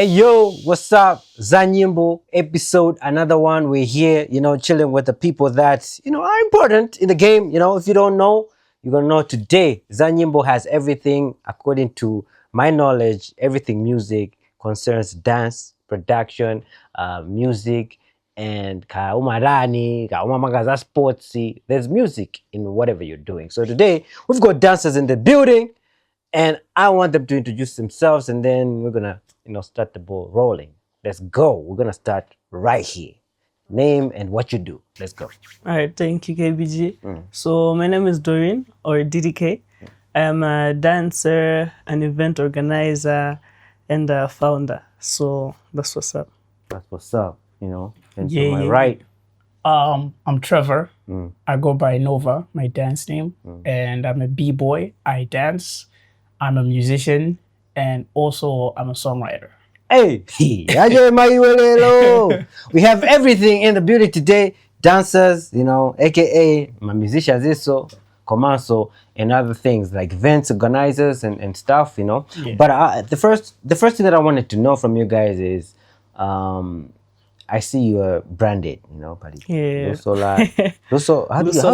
Hey yo, what's up? Za Nyimbo episode, another one. We're here, chilling with the people that, are important in the game. If you don't know, you're gonna know today. Za Nyimbo has everything, according to my knowledge, everything music concerns dance, production, music, and kaumarani, kaumamagaza sportsy. There's music in whatever you're doing. So today, we've got dancers in the building, and I want them to introduce themselves, and then we're gonna start the ball rolling. Let's go. We're gonna start right here. Name and what you do. Let's go. All right, thank you, KBG. So my name is Doreen, or DDK. I am a dancer, an event organizer, and a founder. So that's what's up. That's what's up. And to my right. I'm Trevor. I go by Nova, my dance name, and I'm a b-boy. I dance. I'm a musician, and also I'm a songwriter. Hey, we have everything in the building today. Dancers, aka my musicians, so commercial and other things like events organizers and stuff, Yeah. But the first thing that I wanted to know from you guys is, I see you are branded, buddy. Yeah. Lusolab. How do you say?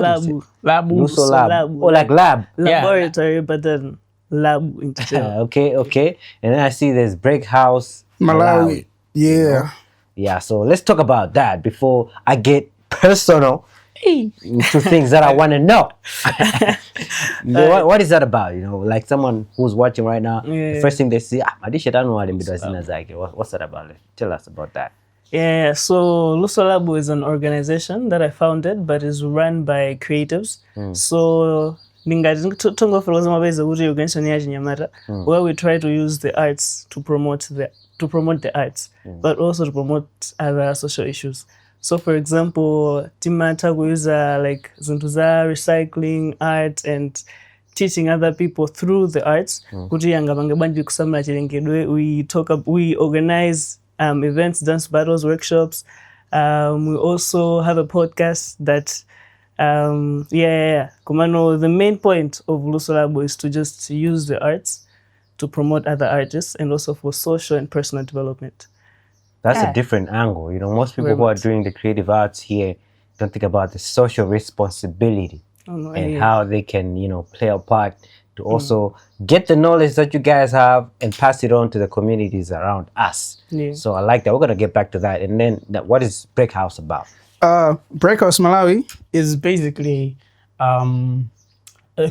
Lusolab. Oh, like lab. Laboratory, but then lab into Okay. And then I see there's Breakhouse, Malawi. Yeah. Yeah, so let's talk about that before I get personal into things that I want to know. What is that about? Like someone who's watching right now, the first thing they see, what's that about? Tell us about that. Yeah, so Lusolab is an organization that I founded, but is run by creatives. So where we try to use the arts to promote the arts, but also to promote other social issues. So for example, Timata we use like Zintuza, recycling, art, and teaching other people through the arts. We organize events, dance battles, workshops. We also have a podcast that Kumano, the main point of Lusolab is to just use the arts to promote other artists and also for social and personal development. That's a different angle. Most people who are doing the creative arts here don't think about the social responsibility how they can, play a part to also get the knowledge that you guys have and pass it on to the communities around us. Yeah. So I like that. We're going to get back to that. And then what is Breakhouse about? Breakhouse Malawi is basically a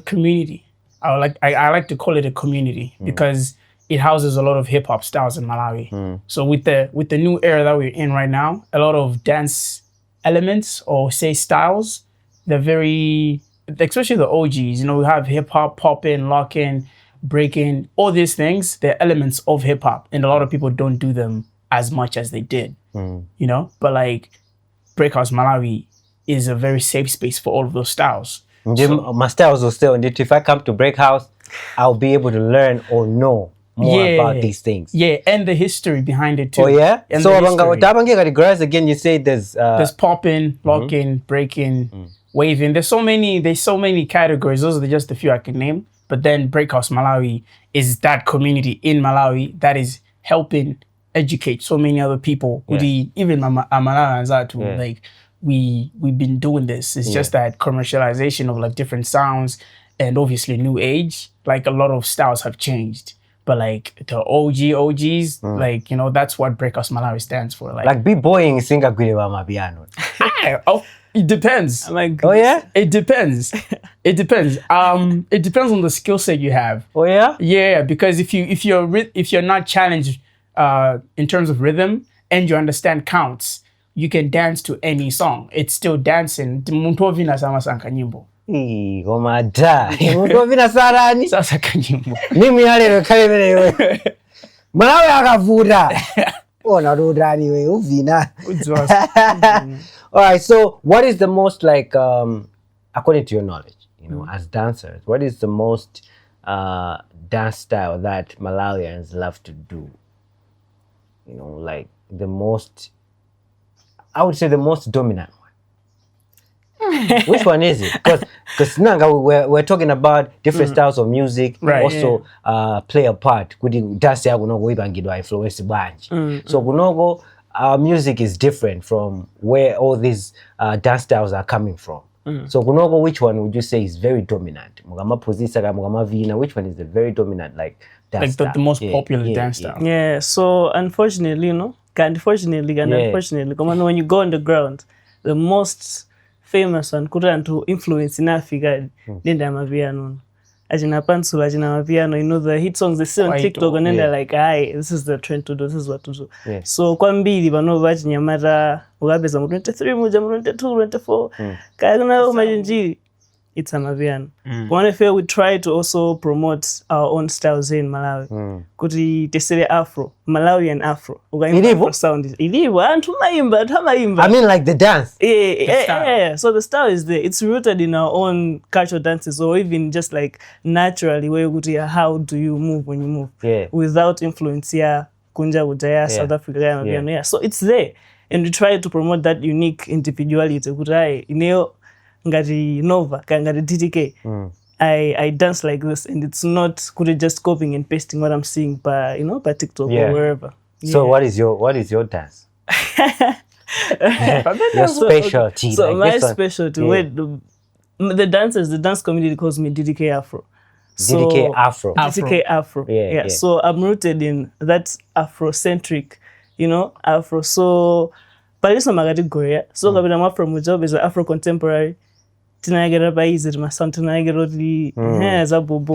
community. I like to call it a community because it houses a lot of hip hop styles in Malawi. So with the new era that we're in right now, a lot of dance elements or say styles, they're very, especially the OGs. We have hip hop, popping, locking, breaking, all these things. They're elements of hip hop, and a lot of people don't do them as much as they did. But like Breakhouse Malawi is a very safe space for all of those styles. My styles will still, and if I come to Breakhouse, I'll be able to learn or know more about these things. Yeah, and the history behind it too. Oh yeah? And so again, you say there's popping, locking, breaking, waving. There's so many categories. Those are just a few I can name. But then Breakhouse Malawi is that community in Malawi that is helping educate so many other people. Even Malawians too. Like we've been doing this. It's just that commercialization of like different sounds and obviously new age. Like a lot of styles have changed. But like the OGs, like that's what Breakhouse Malawi stands for. Like b-boying singa gwile Amapiano. It depends. Oh yeah? It depends. It depends. It depends on the skill set you have. Oh yeah? Yeah, because if you're not challenged in terms of rhythm and you understand counts, you can dance to any song. It's still dancing. ZaNyimbo. Gomada. Utovina sarani. Sasa kanyimbo. Mimi yale kale wewe. Malawi akavuta. Ona rodani wewe uvina. All right, so what is the most like according to your knowledge, as dancers, what is the most dance style that Malawians love to do? Like the most, I would say the most dominant one. Which one is it? Because nanga we're talking about different styles of music, right, also play a part. Kuti dance yako kunogo ibangidwa influence banji. So kunogo our music is different from where all these dance styles are coming from. So kunogo, which one would you say is very dominant? Mugama Pozisa, Mugama Vina, which one is the very dominant dance style? The most popular dance style. Yeah, so unfortunately, unfortunately, when you go on the ground, the most famous one couldn't to influence in Africa, then Amapiano. Ajina Pansula, Ajina Amapiano, you know the hit songs they see on TikTok and then they're like, "Aye, this is the trend to do, this is what to do." So kwambili bano bachinyamata ukapeza mu 23 muja mu 22 24 kana majinjiri, it's Amapiano. One of we try to also promote our own styles in Malawi. Kuti tesere Afro, Malawian Afro. Ukaimba sound is ilivo antu maimba, I mean like the dance. Yeah. So the style is there. It's rooted in our own cultural dances, or even just like naturally where how do you move when you move without influence kunja udaya South Africa. Yeah. So it's there. And we try to promote that unique individuality. Kutai ineo ngati Nova, ngati DDK. I dance like this, and it's not just copying and pasting what I'm seeing by TikTok or wherever. So what is your dance? Your specialty. So like my specialty, the dance community calls me DDK Afro. DDK Afro. DDK Afro. Yeah. So I'm rooted in that Afro-centric, Afro. So Paliso Magadi so kabina Afro mujob is Afro contemporary. Tinagera baize masound tinagera ri za bobo.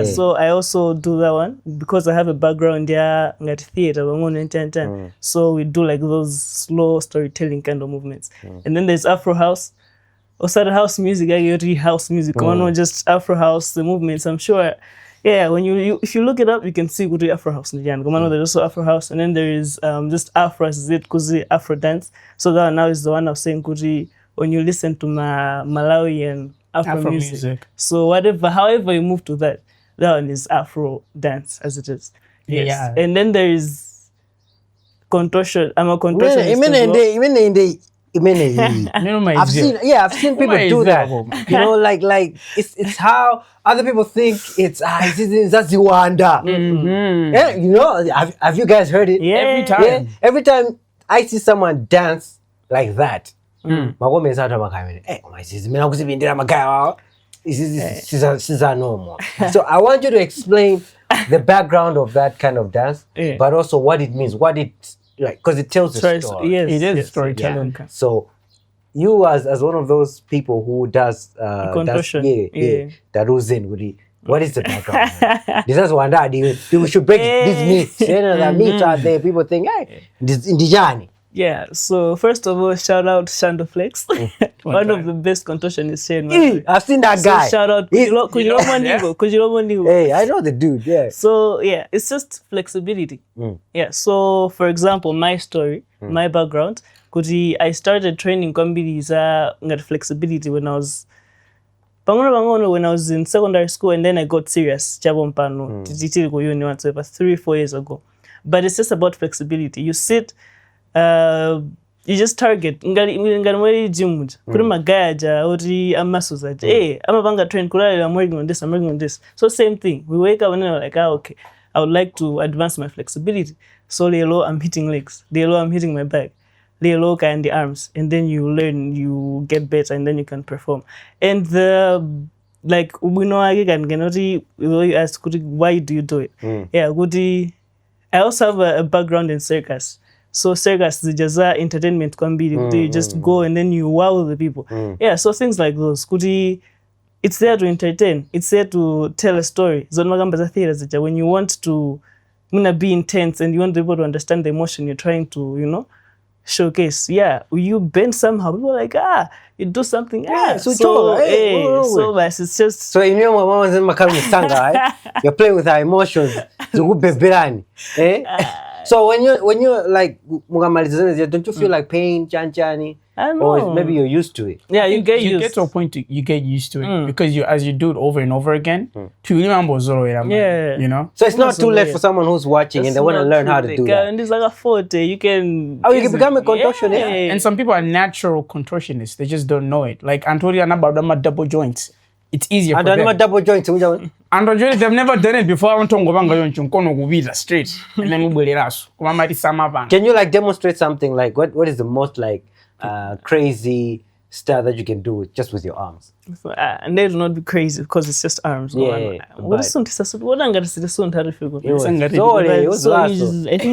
So I also do that one because I have a background ngati theater bangono 10. So we do like those slow storytelling kind of movements. And then there's Afro house. Also house music, house music. Not just Afro house, the movements. I'm sure when if you look it up, you can see good Afro house. There's also Afro house, and then there is just Afro kuzi Afro dance. So that now is the one I was saying kuzi when you listen to Malawian Afro music. So however you move to that one is Afro dance as it is. Yes. Yeah. And then there is contortion. I'm a contortionist. I've seen people do that. Like it's how other people think it's that's the wonder. Have you guys heard it? Every time I see someone dance like that, so I want you to explain the background of that kind of dance, but also what it means, what it because it tells a story. Yes, it is storytelling. Yeah. So you as one of those people who does contortion, what is the background? This is one that we should break these myths. The myths are there. People think, hey, this Indijani. Yeah, so first of all, shout out Shando Flex. One of the best contortionists here in Malawi. I've seen that guy. Shout out Kujiromo. Hey, I know the dude, yeah. So yeah, it's just flexibility. Yeah, so for example, my story, my background, I started training ngati flexibility when I was in secondary school, and then I got serious. Chabompano, titiri ko uni once over 3-4 years ago. But it's just about flexibility. You sit. You just target ngari mweri gym kuri magaja ori amasos aje amabanga train kulala I'm working on this, so same thing. We wake up and we're like, okay, I would like to advance my flexibility, so lelo I'm hitting legs, lelo I'm hitting my back, lelo and the arms, and then you learn, you get better, and then you can perform. And we know again you ask why do you do it? I also have a background in circus. So circus is just entertainment you just go and then you wow the people. Yeah, so things like those. It's there to entertain. It's there to tell a story. When you want to be intense and you want people to understand the emotion you're trying to, showcase. Yeah, you bend somehow. People are like, you do something. So it's just. So in your mama sanga, you're playing with her emotions. So when you're like don't you feel like pain, chanchani? I know. Or maybe you're used to it. Yeah, you get used. get to a point you get used to it because as you do it over and over again, to remember Yeah. you know. So it's not too late for someone who's watching and they want to learn how to do that. And it's like a 40, you can. Oh, you can become a contortionist. Yeah. And some people are natural contortionists. They just don't know it. Like Antonia about double joints. It's easier for them. Double joints. And they've never done it before. I want to go straight and then we Can you like demonstrate something like what is the most like crazy style that you can do with your arms? And they do not be crazy because it's just arms. Yeah. What is something? What I'm gonna say? So I think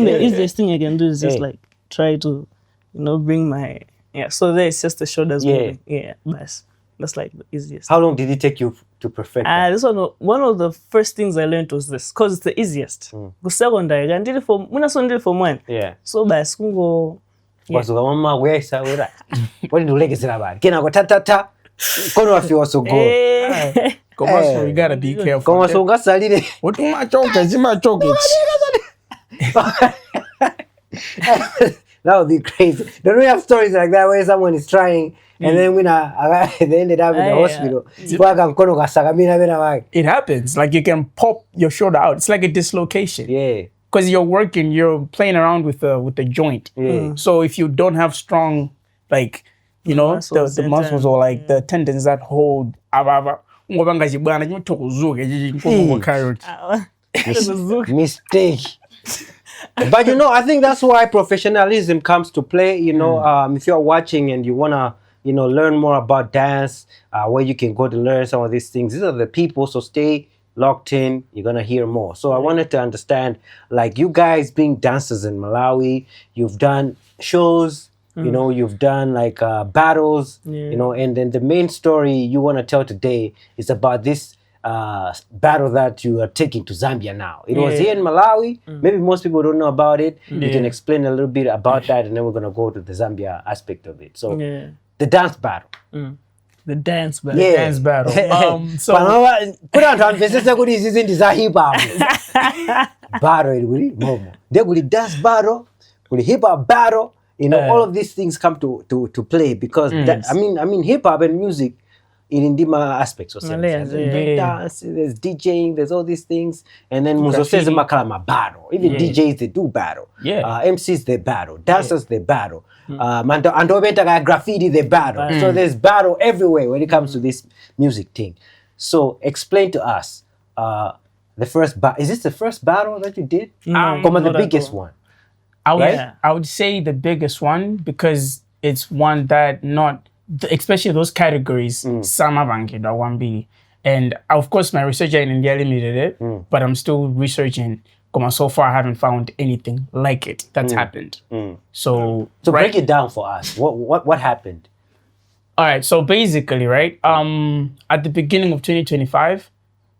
the easiest thing I can do is just like try to, bring my So there, it's just the shoulders moving. Yeah, that's like the easiest. How long did it take you to perfect that? This one of the first things I learned was this, because it's the easiest. Go secondary, I did it for one. Yeah. So by school. Was the mama where is that? What did you like is about? Can I go ta? Kono afi also go. You gotta be careful. Como so gasalire. What my chocolate? That would be crazy. Don't we have stories like that where someone is trying and then they ended up in the hospital? It happens. Like you can pop your shoulder out. It's like a dislocation. Yeah. Because you're playing around with the joint. Yeah. So if you don't have strong, like, the muscles or like the tendons that hold, Mistake. But I think that's why professionalism comes to play. If you're watching and you wanna, learn more about dance, where you can go to learn some of these things. These are the people. So stay locked in. You're gonna hear more. So I wanted to understand, like, you guys being dancers in Malawi, you've done shows. You've done like battles. And then the main story you want to tell today is about this battle that you are taking to Zambia now. It was here in Malawi. Maybe most people don't know about it. You can explain a little bit about that, and then we're gonna go to the Zambia aspect of it. So the dance battle. The dance battle. Yeah. Dance battle. So put on translation. Good is in the hip hop battle. It will momo. They will dance battle. Will hip hop battle. All of these things come to play because hip hop and music in Ndima aspects. There's dance, there's DJing, there's all these things, and then Muzo says makalama battle. Even DJs they do battle. MCs they battle. Dancers they battle. And graffiti they battle. So there's battle everywhere when it comes to this music thing. So explain to us the first battle. Is this the first battle that you did? The biggest one. I would say the biggest one because it's one that especially those categories, and of course my research in India limited it, but I'm still researching. So far I haven't found anything like it that's happened. So break it down for us. What happened? All right, so basically, right, at the beginning of 2025,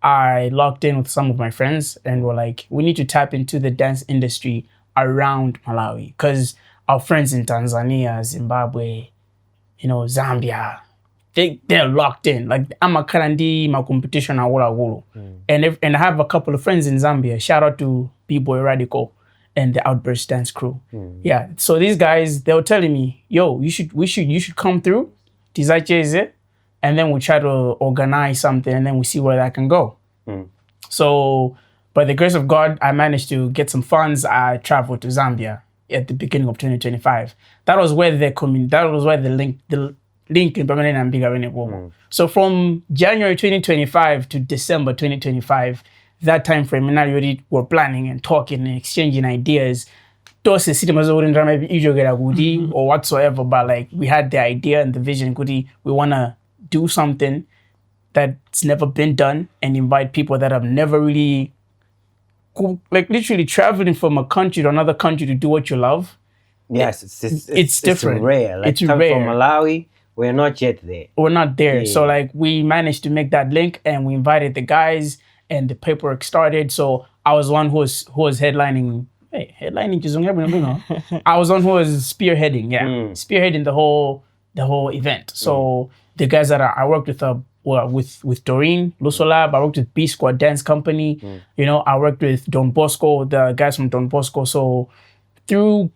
I locked in with some of my friends and we're like, we need to tap into the dance industry around Malawi because our friends in Tanzania, Zimbabwe, Zambia, they're locked in. Like Amakarandi, my competition and I have a couple of friends in Zambia. Shout out to B-Boy Radical and the Outburst Dance crew. Yeah. So these guys, they were telling me, yo, you should come through, and then we'll try to organize something and then we see where that can go. So by the grace of God, I managed to get some funds. I traveled to Zambia at the beginning of 2025. That was where the link in permanent and bigger. So from January 2025 to December 2025, that time frame, we already were planning and talking and exchanging ideas. Those systems wouldn't maybe or whatsoever, but like we had the idea and the vision. We want to do something that's never been done and invite people that have never really, like literally traveling from a country to another country to do what you love. Yes, it's different. It's rare. Like it's rare. From Malawi, we're not yet there. We're not there. So like we managed to make that link and we invited the guys and the paperwork started. So I was one who was headlining. I was one who was spearheading. Spearheading the whole event. So the guys that I worked with with Doreen, Lusolab. I worked with B Squad Dance Company. You know, I worked with Don Bosco, the guys from Don Bosco. So through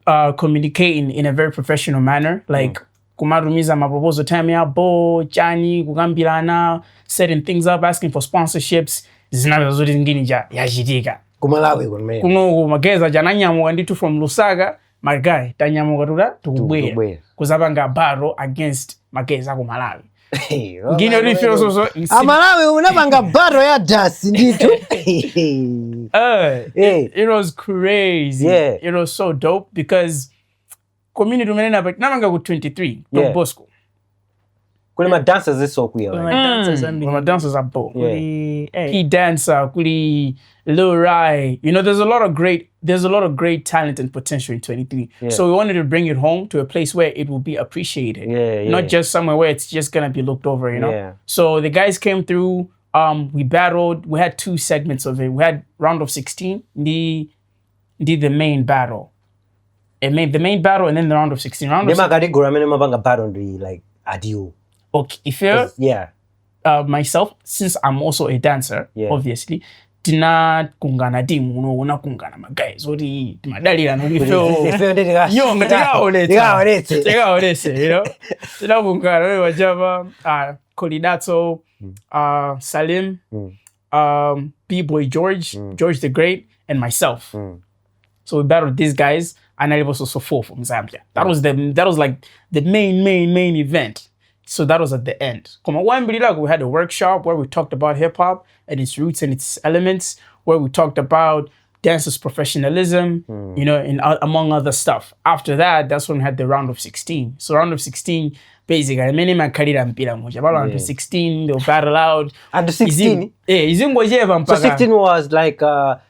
communicating in a very professional manner, like kumarumiza maproposal time ya bo chani kugambirana, setting things up, asking for sponsorships. Zinazo zuri zingine yachitika kumalawi kwamene kuno mageza jananyamuka nditu from Lusaka magai tanyamuka tuda tukubwera kuzapanga battle against mageza ku Malawi. Ngine rifyo so Malawi unapanga battle ya dance nditu. It was crazy. Yeah. It was so dope because community umenena but namanga ku 23 Don Bosco. Kule ma dancers iso kuya. My dancers are both. He dancer, kuli Lil Rai. You know, there's a lot of great talent and potential in 23. Yeah. So we wanted to bring it home to a place where it will be appreciated. Not just somewhere where it's just gonna be looked over, you know. Yeah. So the guys came through, we battled, we had 2 segments of it. We had round of 16, the main battle. It made the main battle and then the round of 16. Battle like adieu. Okay, if you're myself, since I'm also a dancer, obviously, tina kungana dimu no una kungana magai zori madalira no bifo yo ngatega oletse you know tina kungana we wajaba Kolidato, Salim, B-Boy George the Great, and myself. So we battled these guys, and I was also 4 from Zambia. That was like the main event. So that was at the end. We had a workshop where we talked about hip hop and its roots and its elements, where we talked about dancers' professionalism, you know, and among other stuff. After that, that's when we had the round of 16. So round of 16, basically, many man carried round of 16, they'll battle out. Under 16? So so 16 was like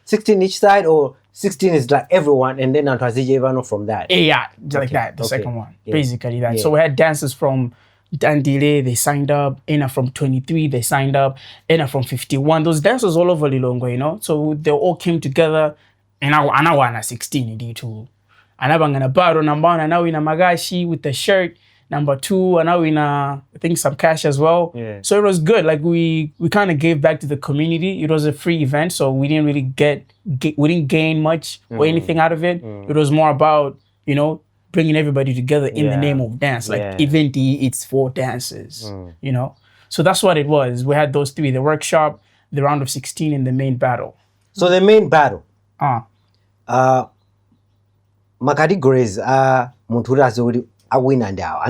16 each side, or 16 is like everyone, and then Antwazijevano from that? Yeah, like that, the second one. Basically that. So we had dancers from Dandile, they signed up. Ena from 23, they signed up. Ena from 51. Those dancers all over Lilongwe, you know. So they all came together. And I wana 16 indeed too. Anabangana baro number 1, and now in a magashi with the shirt. Number 2, and now in I think some cash as well. Yeah. So it was good. Like we kind of gave back to the community. It was a free event, so we didn't really we didn't gain much or anything out of it. It was more about, you know, bringing everybody together in the name of dance. Like event, it's for dancers, you know? So that's what it was. We had those 3, the workshop, the round of 16, and the main battle. So the main battle. My categories are win and out.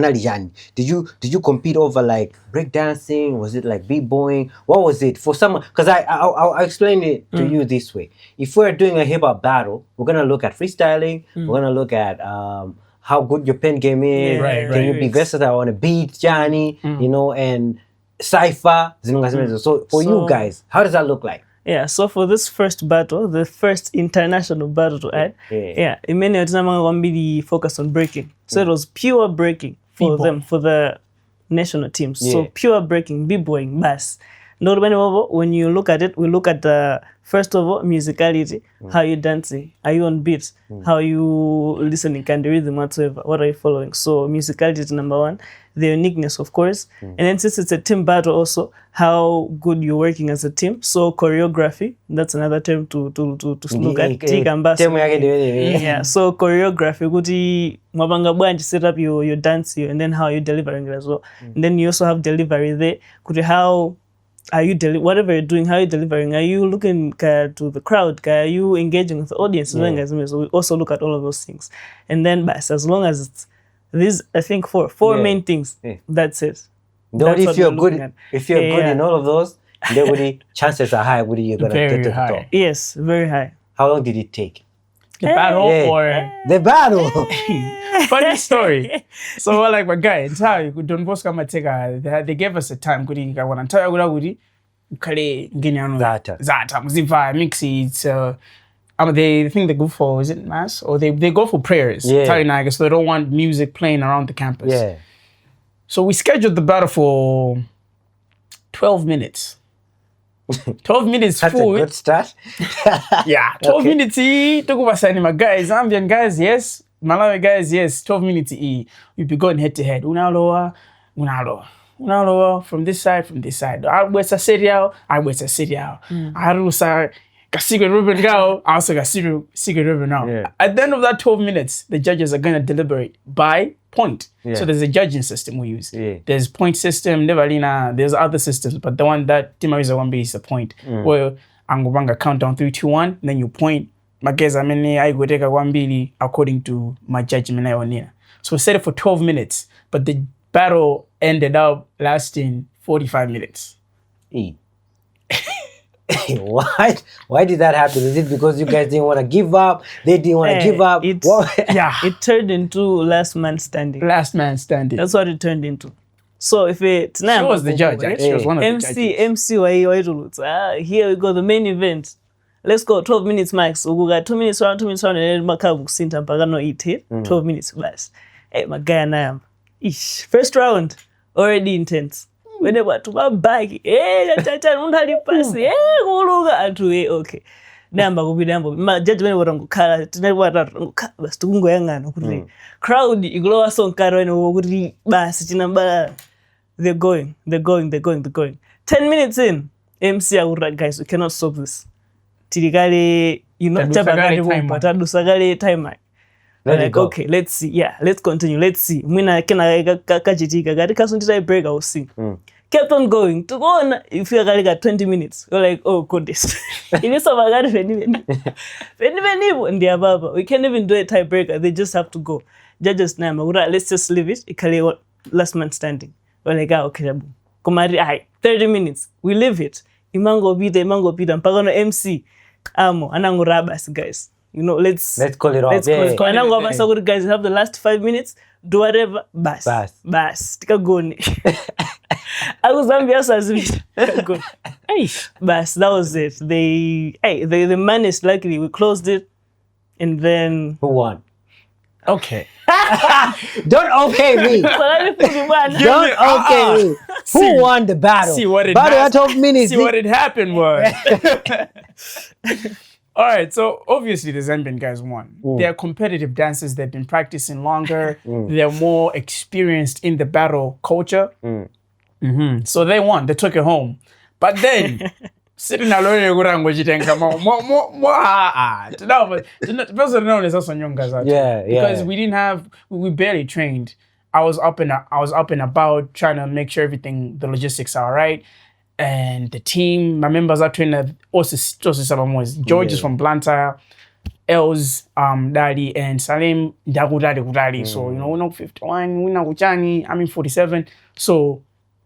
Did you compete over like breakdancing? Was it like b-boying? What was it for someone? Because I'll explain it to you this way. If we're doing a hip hop battle, we're gonna look at freestyling. We're gonna look at how good your pen game is. Can you be versatile on a beat, Johnny? You know, and cypher. So for you guys, how does that look like? Yeah, so for this first battle, the first international battle to add, many of them going to be focused on breaking. So it was pure breaking for them, for the national teams. So pure breaking, b-boying, bass. When you look at it, we look at the first of all musicality, how you dancing, are you on beats, how you listening, can the rhythm whatsoever, what are you following? So musicality is number 1, the uniqueness of course, and then since it's a team battle also, how good you're working as a team. So choreography, that's another term to look at. Yeah, so choreography, good mabanga bwanji set up your dance and then how you delivering it as well. And then you also have delivery there. Could how are you whatever you're doing, how are you delivering? Are you looking to the crowd? Are you engaging with the audience? So we also look at all of those things. And then as long as it's these, I think four main things, that's it. If you're good in all of those, chances are high you're gonna get to the top. Yes, very high. How long did it take? The battle or the battle? Funny story. So like my guy, Don Bosco they gave us a time. Zata muziva mix it. They think they go for, is it mass, or they go for prayers? So they don't want music playing around the campus. Yeah. So we scheduled the battle for 12 minutes. 12 minutes. That's full. A good start. 12 minutes. Talk about signing my guys, Zambian guys, yes. Malawi guys, yes. 12 minutes. We'll be going head to head. Unaloa. unalowa from this side. I was a serial. I was a secret ribbon go. I also got secret ribbon now. Yeah. At the end of that 12 minutes, the judges are gonna deliberate by point. Yeah. So there's a judging system we use. Yeah. There's point system, there's other systems, but the one that Timariza one is a point. Where I'm going to count down 3, 2, 1, then you point. My guess I go take a 1 billy according to my judgment on here. So we set it for 12 minutes, but the battle ended up lasting 45 minutes. Why did that happen? Is it because you guys didn't want to give up? They didn't want to give up? It turned into last man standing. That's what it turned into. So if it's now, she was the judge. She was one of the judges. MC, why here we go, the main event. Let's go 12 minutes max. We got 2 minutes round, and then makabu sinta mpaka no eat it. 12 minutes bas. Hey, my guy and I am. First round already intense. When they were to my bag, okay. Namba kubidambo. Ma judge when warangu kala, tena warangu bas tukungo yangana kuti. Crowd iglowa song karo ene kuti bas tinamba. They're going. 10 minutes in, MC agura guys, we cannot stop this. Tirikale, tadusagale timer. Like, okay, let's see. Yeah, let's continue. Let's see. Mwina kena kachitika. Gari kasundita breakhouse scene. Kept on going. To go on, if you got 20 minutes, you're like, oh goodness. We can't even do a tiebreaker. They just have to go. Judges name. Let's just leave it. Ikale last man standing. We're like, okay, kumari 30 minutes. We leave it. Imango bida. Mpaka no MC. Anangu rabas, guys. You know, let's call it off. Anangu abasa guys, have the last 5 minutes. Do whatever. Bas. Tika goni. I was Zambia good. Bas, that was it. They managed. Luckily, we closed it, and then who won? Okay. Don't okay me. Don't okay me. Who won the battle? See what it happened was. All right, so obviously the Zambian guys won. They're competitive dancers. They've been practicing longer. They're more experienced in the battle culture. So they won. They took it home. But then, sitting alone, because we barely trained. I was up and about trying to make sure the logistics are all right. And the team, my members are trained also George is from Blantyre, Els, Daddy, and Salim, Dagudadi. So, we're not 51, we're not Guchani, I'm in 47. So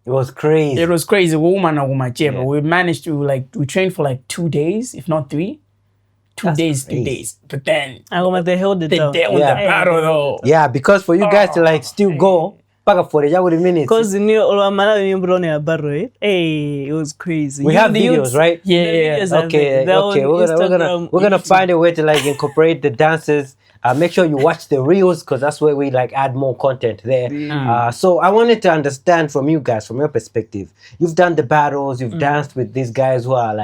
it was crazy. But we managed to we trained for 2 days, if not 3. 2 days, 3 days. But then they held it down. They won the battle though. Yeah, because for you guys to still go, back for the minutes. Because Malawi battle, it was crazy. We have videos, right? Yeah. Okay. We're gonna find a way to incorporate the dances. Make sure you watch the reels because that's where we add more content there. So I wanted to understand from you guys, from your perspective. You've done the battles, you've danced with these guys who are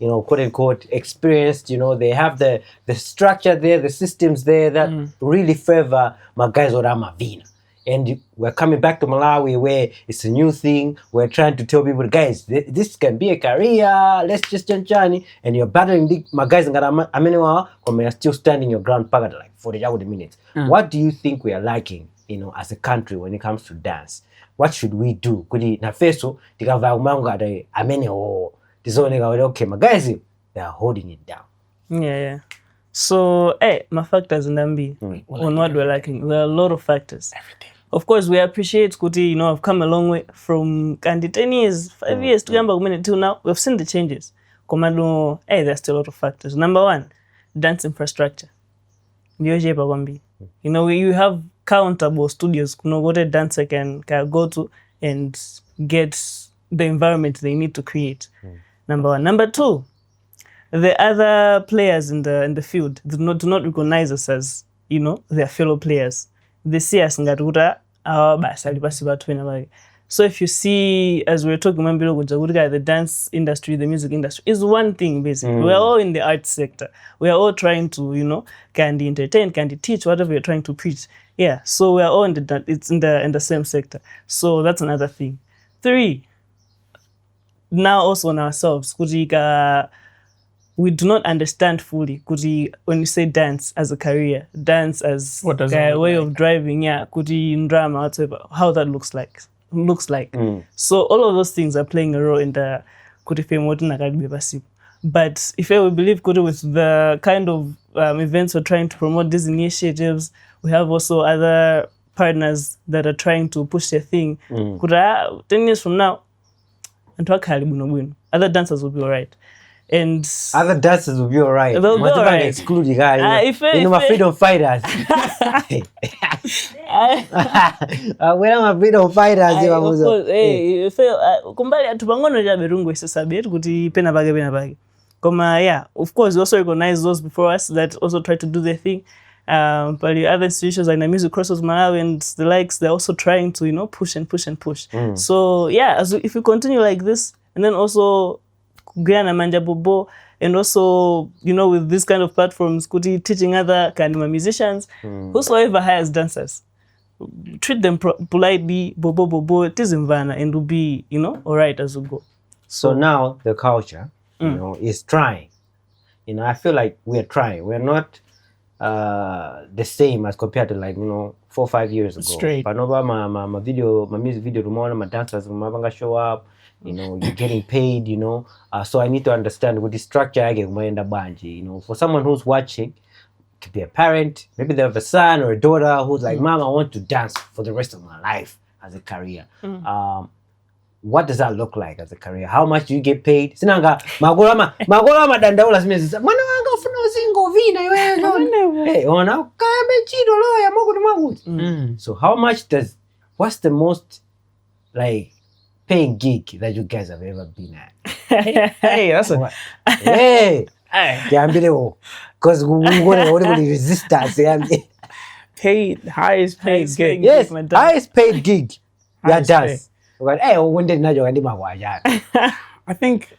quote unquote experienced. They have the structure there, the systems there that really favor my guys or Amavina. And we're coming back to Malawi where it's a new thing. We're trying to tell people, guys, this can be a career. Let's just journey. And you're battling my guys and you're still standing your ground for 40 minutes. What do you think we are lacking, as a country when it comes to dance? What should we do? Okay, my guys, they are holding it down. Yeah. So, my factors in Nambi on what we're lacking. There are a lot of factors. Everything. Of course, we appreciate Kuti. I've come a long way from 10 years, 5 years to till now. We've seen the changes. There's still a lot of factors. Number one, dance infrastructure. You have countable studios. What a dancer can go to and get the environment they need to create. Number one. Number two, the other players in the field do not recognize us as, their fellow players. They see us ngaruta so if you see, as we're talking the dance industry, the music industry is one thing basically. We're all in the arts sector. We are all trying to, can entertain, can teach, whatever you're trying to preach. Yeah, so we are all in the same sector. So that's another thing. 3, now also on ourselves. We do not understand fully. When you say dance as a career, dance as a way of driving, drama, whatever, how that looks like. So all of those things are playing a role in the but if I would believe with the kind of events we're trying to promote, these initiatives, we have also other partners that are trying to push their thing. 10 years from now, other dancers will be alright. And other dancers will be alright. They'll be alright. Exclude you guys. My freedom fighters. When I'm a freedom fighters, of course, we also recognize those before us that also try to do their thing. But the other institutions like the Music Crossroads Malawi and the likes, they're also trying to, push and push and push. So if we continue like this, and then also and also, with this kind of platforms, teaching other kind of musicians, whosoever hires dancers, treat them politely, it is in Vanna, and will be, alright as we go. So now the culture, is trying. I feel like we're trying. We're not the same as compared to 4 or 5 years ago. Straight. But my music video, my dancers, my show up. You're getting paid. So I need to understand with the structure for someone who's watching, could be a parent, maybe they have a son or a daughter who's like, Mom, I want to dance for the rest of my life as a career. What does that look like as a career? How much do you get paid? Sinanga magolama dandaula simezi. Mwana wanga ufuna uzingo vina wewe. Hey, ona kabe chido lo ya magudu. So what's the most paying gig that you guys have ever been at? Hey, that's a hey. Because we're going to resist us. Highest paid gig. Yes, highest paid gig. Yeah, does. Hey, when did I think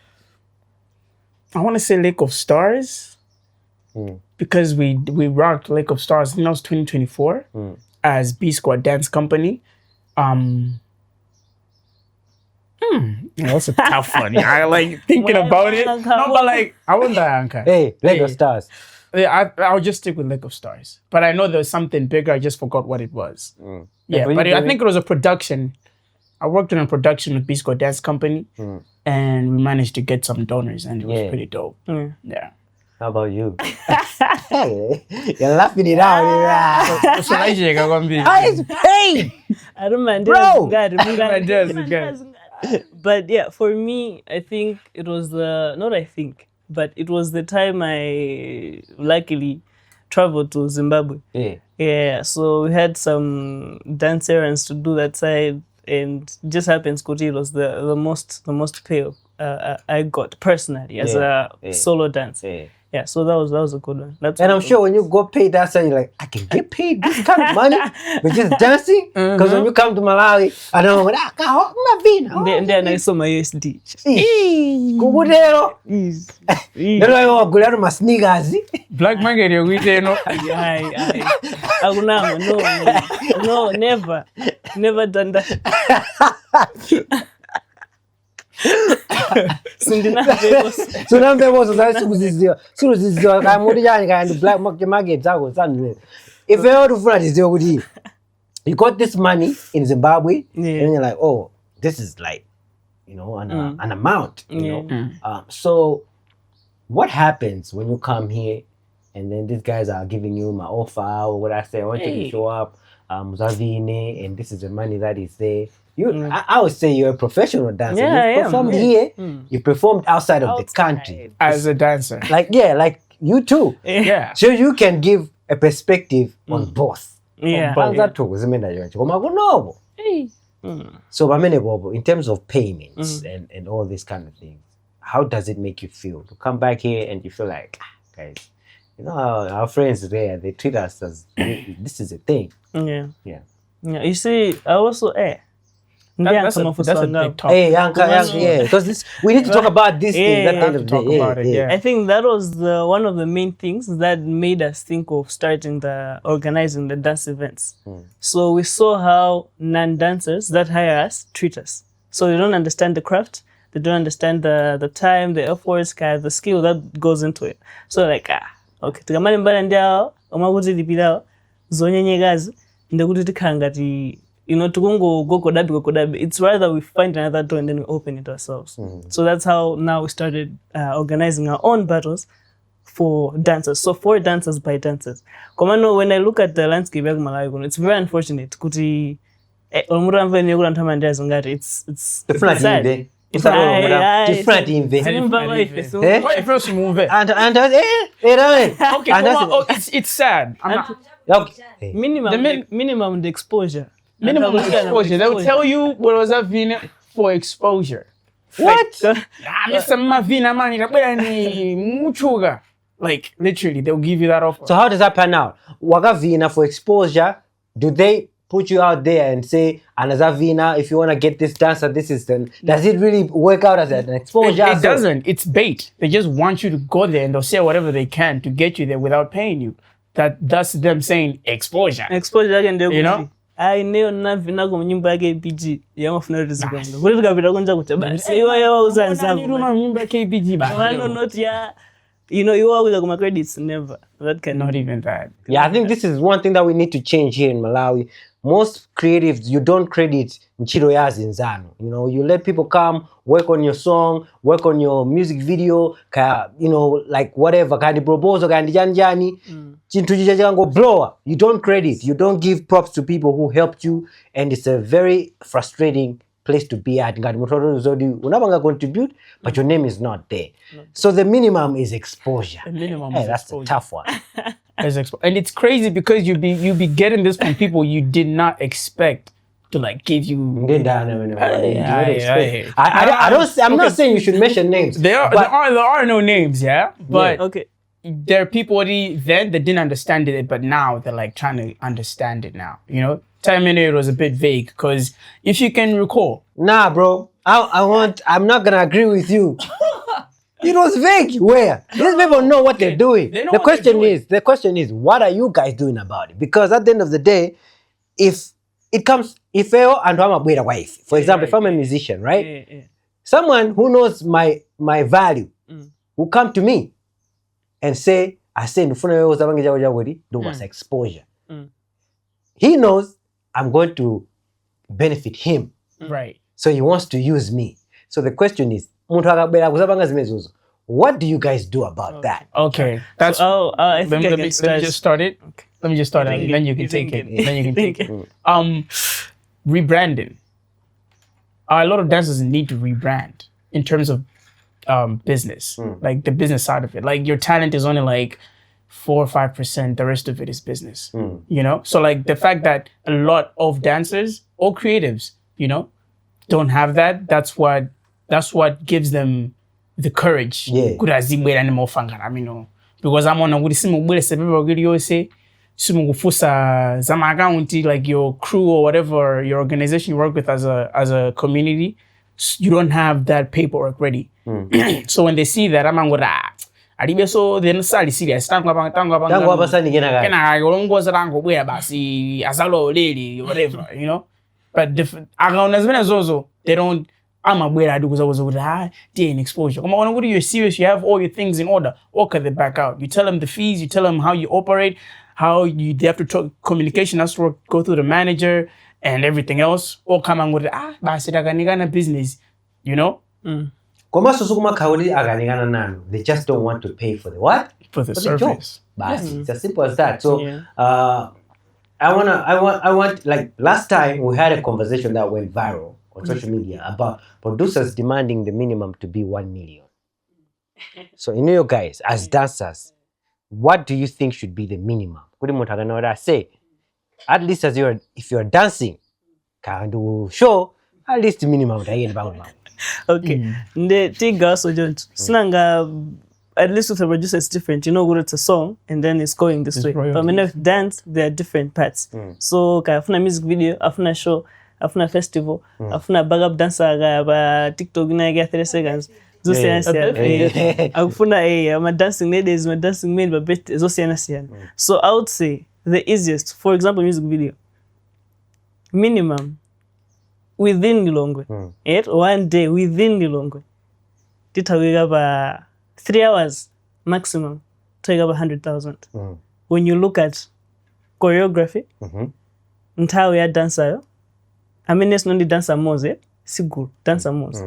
I want to say Lake of Stars because we rocked Lake of Stars. I think that was 2024 as B Squad Dance Company. That's a tough one. I like thinking about it. No, but I want that anchor. Hey, Lake of Stars. Yeah, I'll just stick with Lake of Stars. But I know there was something bigger. I just forgot what it was. Yeah, but I think it was a production. I worked on a production with B Squad Dance Company, and we managed to get some donors, and it was pretty dope. Yeah. How about you? Hey, you're laughing it out. Highest paid. I don't mind. Bro. But yeah, for me, I think it was it was the time I luckily traveled to Zimbabwe. Yeah, so we had some dance errands to do that side, and just happens it was the most pay I got personally as a solo dancer. Yeah, so that was a good one. And I'm sure when you go pay that side, you're like, I can get paid this kind of money with just dancing. Because when you come to Malawi, I don't know, and then I saw my USD. My sneakers. Black market, you're with no, never done that. If you got this money in Zimbabwe, and you're like, oh, this is an amount, so what happens when you come here and then these guys are giving you my offer or what I say, I want you to show up, Muzavine, and this is the money that is there. I would say you're a professional dancer. You performed here, you performed outside of the country. As a dancer. Like you too. Yeah. So you can give a perspective on both. Yeah. So in terms of payments and all these kind of things, how does it make you feel to come back here and you feel like, guys, our friends there, they treat us as this is a thing. Yeah. You see, I also that's a big topic. Because we need to talk about this thing at the end of the day. I think that was one of the main things that made us think of organizing the dance events. So we saw how non-dancers that hire us treat us. So they don't understand the craft. They don't understand the time, the efforts, the skill that goes into it. So like, okay, tikamani mbala ndiao, omakuti lipilao, zonyenyekazi, ndakuti tikangati, tukungo gokodabi. It's rather we find another door and then we open it ourselves. So that's how now we started organizing our own battles for dancers. So for dancers by dancers. Komano, when I look at the landscape of Malawi, it's very unfortunate. Kuti, it's sad. Different it's sad. Minimum the exposure. Minimum exposure. They will tell you what was that vina for exposure. What? Like literally, they'll give you that offer. So how does that pan out? Waga vina for exposure. Do they put you out there and say, another vina, if you want to get this dancer, this is then. Does it really work out as an exposure? It doesn't. It's bait. They just want you to go there and they'll say whatever they can to get you there without paying you. That's them saying exposure. Exposure again, you know? I know nothing na nyimbo yake KBG yamafuna rizikanga. Kule tukapita kunja kuchaba. Iwa yawa uzanza. Nyimbo yake KBG ba. No, not ya. You always like my credits, never. That can not even that. Yeah, I think this is one thing that we need to change here in Malawi. Most creatives, you don't credit Nchiro yazi nzano. You let people come, work on your song, work on your music video, like whatever, kandi proposal, kandi janjani, chintu blower. You don't credit, you don't give props to people who helped you, and it's a very frustrating place to be at. Unabanga contribute, but your name is not there. So the minimum is exposure. The minimum is that's exposure. A tough one. And it's crazy because you be getting this from people you did not expect to like give you. I'm not saying you should mention names. There are no names, yeah. But okay, there are people then that didn't understand it, but now they're like trying to understand it now. Time in it was a bit vague because if you can recall. Nah, bro. I'm not gonna agree with you. It was vague. Where? These people know what they're doing. The question is, what are you guys doing about it? Because at the end of the day, if I'm a wife, for example, if I'm a musician, right? Someone who knows my value will come to me and say, I say, do was exposure. He knows I'm going to benefit him. Right. So he wants to use me. So the question is, what do you guys do about that? Okay. That's I think let me just start it. Okay. Let me just start it, and then you can take it. Rebranding. A lot of dancers need to rebrand in terms of business, like the business side of it. Like your talent is only like 4 or 5%. The rest of it is business. So like the fact that a lot of dancers or creatives, don't have that. That's what gives them the courage. Yeah. Because I'm on a like your crew or whatever your organization you work with as a community, you don't have that paperwork ready. So when they see that, I'm going so then sali serious whatever, but they don't. In exposure. When you're serious, you have all your things in order. Or can they back out? You tell them the fees, you tell them how you operate, they have to talk communication, has to go through the manager and everything else. Or come on with business, They just don't want to pay for the what? For the service. It's as simple as that. So I want like last time we had a conversation that went viral on social media about producers demanding the minimum to be 1 million. So you guys, as dancers, what do you think should be the minimum? Say, at least if you're dancing, can do show, at least the minimum. Okay. The thing also Sinanga, at least with a producer it's different. It's a song and then it's going this way. But when you dance, there are different parts. So after music video, after a show, after a festival, after a bag up dancer, TikTok, I get 30 seconds. I'm dancing ladies, I'm dancing men, but so I would say the easiest, for example, music video, minimum, within Lilongwe. One day within Lilongwe. Titawika ba 3 hours maximum. Take up 100,000. When you look at choreography, ntawe ya dancer, I mean it's not the dancer moze, siguru dancer moze.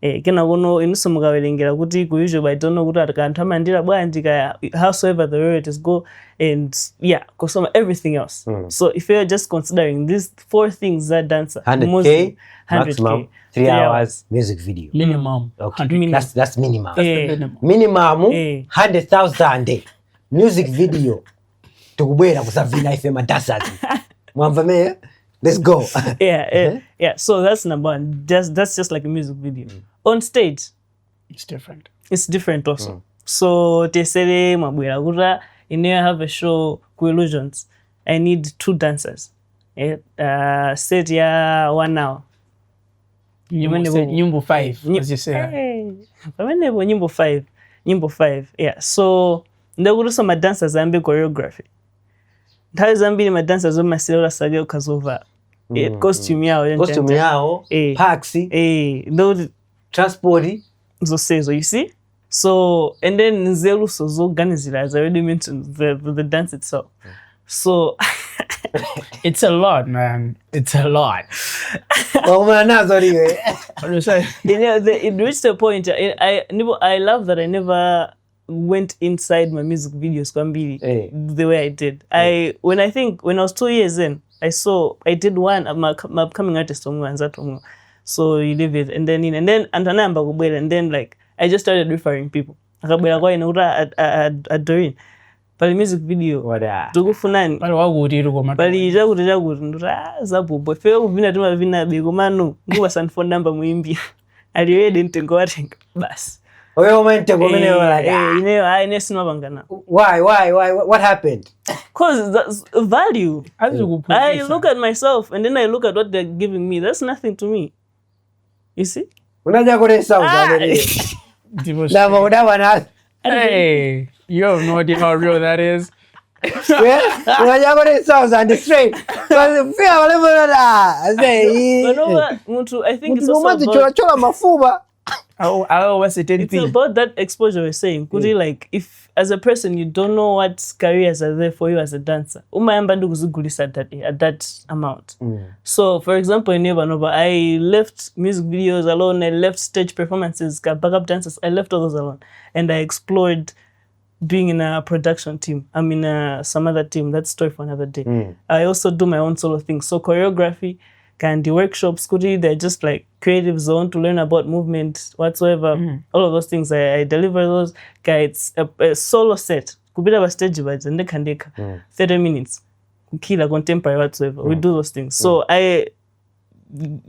Kena wono inusomuga welengera kuti kuyujo I don't know kuti atakantama ndira bwanjika howsoever the way it is go and yeah, kusoma everything else. So if you're just considering these 4 things that dancer 100K maximum 3 hours music video minimum. Okay. That's minimum. Minimum. Minimum 100,000 music video tukubwera kusavina ife madancers. Mwamvame? Let's go. Yeah. So that's number 1. That's just like a music video. On stage, It's different. it's different also. So tesere mabwera kura I have a show ku Illusions. I need 2 dancers. Set ya 1 hour. Nyimbo 5, as you say. Nyimbo 5. Yeah. So ndakurusa ma dancers ambe choreography. Nthawi zambiri ma dancers omasirora sage ukazova. Costume yao, taxi, those transport, zosezo, you see? So and then nzeru so zoganizira, as I already mentioned, the dance itself. So It's a lot, man. It's a lot. oh man, that's what you What do you say? it reached a point. I love that I never went inside my music videos the way I did. When I was 2 years in, I did one of my upcoming artist so you leave it and then like I just started referring people. At Doreen. But the music video, tukufunani. Bali jagu ndura zabubo. Feo vina tuma vina bigomano. Nguwa san phone number muimbi. Aliwede ntengo watenga. Bas. Why? What happened? Because that's value. I look at myself and then I look at what they're giving me. That's nothing to me. You see? Hey, you have no idea how real that is. I think it's also about, I always say it's about that exposure we're saying. Could you like, if as a person you don't know what careers are there for you as a dancer, at that amount. So for example, in Nova, I left music videos alone, I left stage performances, backup dancers, I left all those alone. And I explored being in a production team. I'm in some other team. That's story for another day. I also do my own solo things. So choreography, the workshops, they're just like creative zone to learn about movement, whatsoever. All of those things, I deliver those. It's a solo set. Kubida a stage vibes and they 30 minutes. Kila contemporary whatsoever. We do those things. So I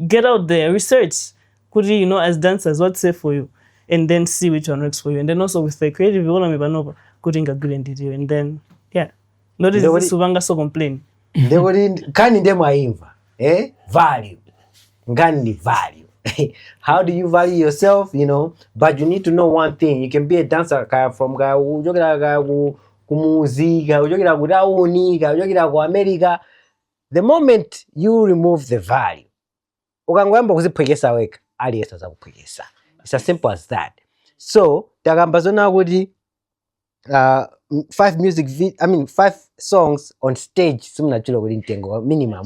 get out there, research. As dancers, what's safe for you? And then see which one works for you. And then also with the creative, you want to know couldn't agree and did you. And then, yeah. Notice this Subanga so complain. They wouldn't can them value. Value. How do you value yourself? But you need to know one thing. You can be a dancer from America. The moment you remove the value, it's as simple as that. So, 5 songs on stage. Minimum.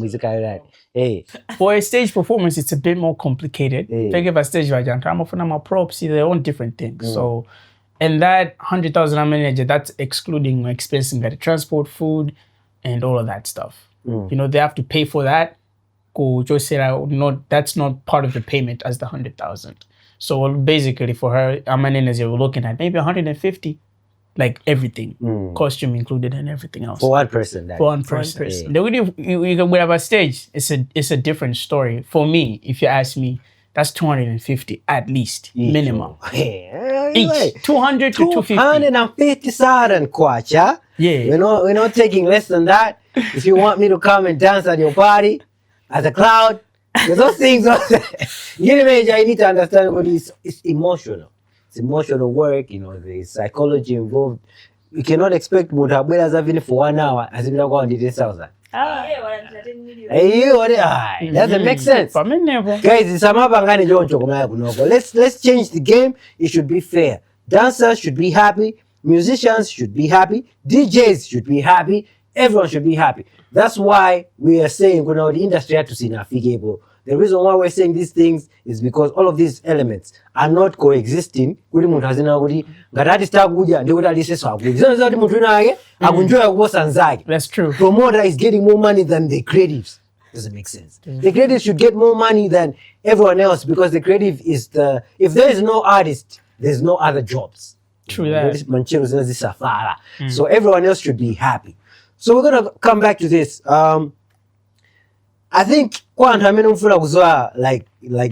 For a stage performance, it's a bit more complicated. Think of a stage my props, they're on different things. So, and that 100,000 that's excluding expenses like transport, food, and all of that stuff. They have to pay for that. That's not part of the payment as the 100,000. So basically for her, we're looking at maybe 150, like everything, costume included and everything else. For one person. For one person. Then we have a stage, it's a different story. For me, if you ask me, that's 250 at least, minimum. Each 200 to 250. 250,000 kwacha. Yeah. We're not taking less than that. If you want me to come and dance at your party as a crowd, those things. You need to understand what it's emotional. It's emotional work. There's psychology involved. we cannot expect muntu abwera zavini for 1 hour azipita kwa 10,000. Doesn't make sense. Guys, isamapangane choncho kumaya kunoko. Let's change the game. It should be fair. Dancers should be happy. Musicians should be happy. DJs should be happy. Everyone should be happy. That's why we are saying, you know, the industry had to see nafigible. The reason why we're saying these things is because all of these elements are not coexisting. Kuli muntu hazina kuti ngatati stakuja ndikuti aliseso akuja. Zona zoti muntu nake akunjoya kuposa nzake. That's true. Promoter is getting more money than the creatives. Doesn't make sense. The creatives should get more money than everyone else because the creative is the, if there is no artist, there's no other jobs. True that. So everyone else should be happy. So we're gonna come back to this. I think like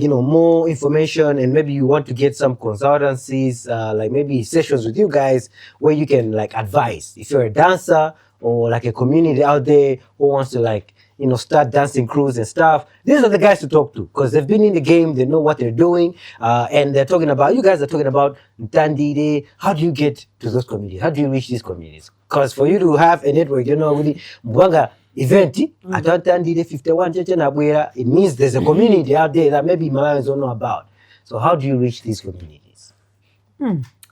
you know, more information, and maybe you want to get some consultancies, like maybe sessions with you guys where you can like advise if you're a dancer or like a community out there who wants to like, you know, start dancing crews and stuff. These are the guys to talk to because they've been in the game, they know what they're doing, and they're talking about, you guys are talking about Ntandide. How do you get to those communities? How do you reach these communities? Because for you to have a network, you know, Mbwanga event at Ntandide 51, it means there's a community out there that maybe Malawians don't know about. So how do you reach these communities?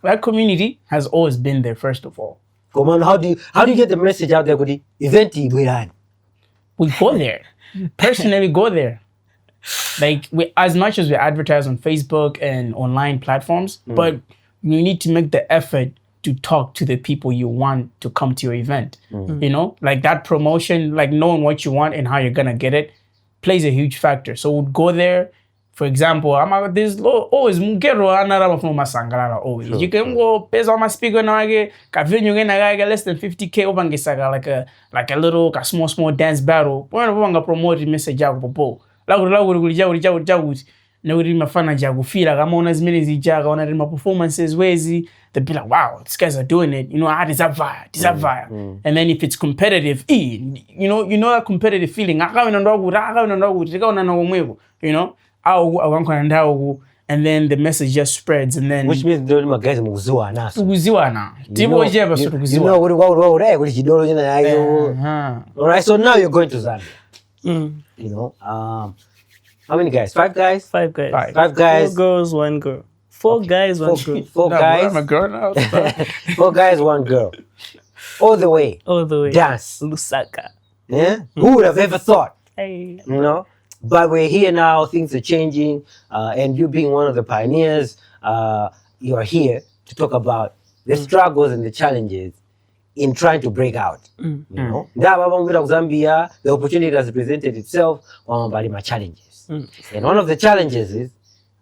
That community has always been there, first of all. Come on, how do you get the message out there with the event? We go there. Personally, go there. Like, as much as we advertise on Facebook and online platforms, but you need to make the effort to talk to the people you want to come to your event. You know, like that promotion, like knowing what you want and how you're gonna get it plays a huge factor. So we'd go there. For example, there's always always. You can go pay on my speaker now. Less than 50K over like a little small dance battle. We're promote message my performances they'd be like, wow, these guys are doing it, you know, this up fire. And then if it's competitive, you know that competitive feeling, you know, and then the message just spreads, and then which means the guys alright, so now you're going to Zambia. You know, how many guys? 5 guys? 5 guys. 5 guys. 4 girls, 1 girl. 4 guys, 1 girl. 4 guys. I'm a girl now. 4 guys, 1 girl. All the way. Dance. Lusaka. Yeah? Who would have ever thought? Hey. You know? But we're here now, things are changing, and you being one of the pioneers, you are here to talk about the struggles and the challenges in trying to break out. You know? Zambia, the opportunity has presented itself on my challenges. And one of the challenges is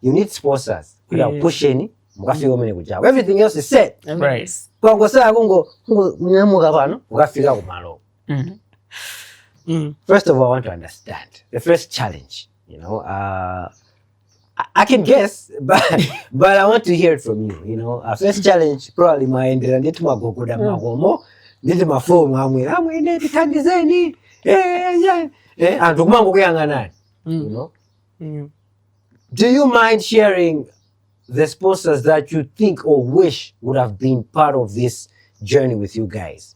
you need sponsors. Without pushing, everything else is set. Right. First of all, I want to understand the first challenge. You know, I can guess, but I want to hear it from you. You know, first challenge probably my end and get my gogoda magomo, did my phone, I'm in it, can design it, and to you know. Do you mind sharing the sponsors that you think or wish would have been part of this journey with you guys?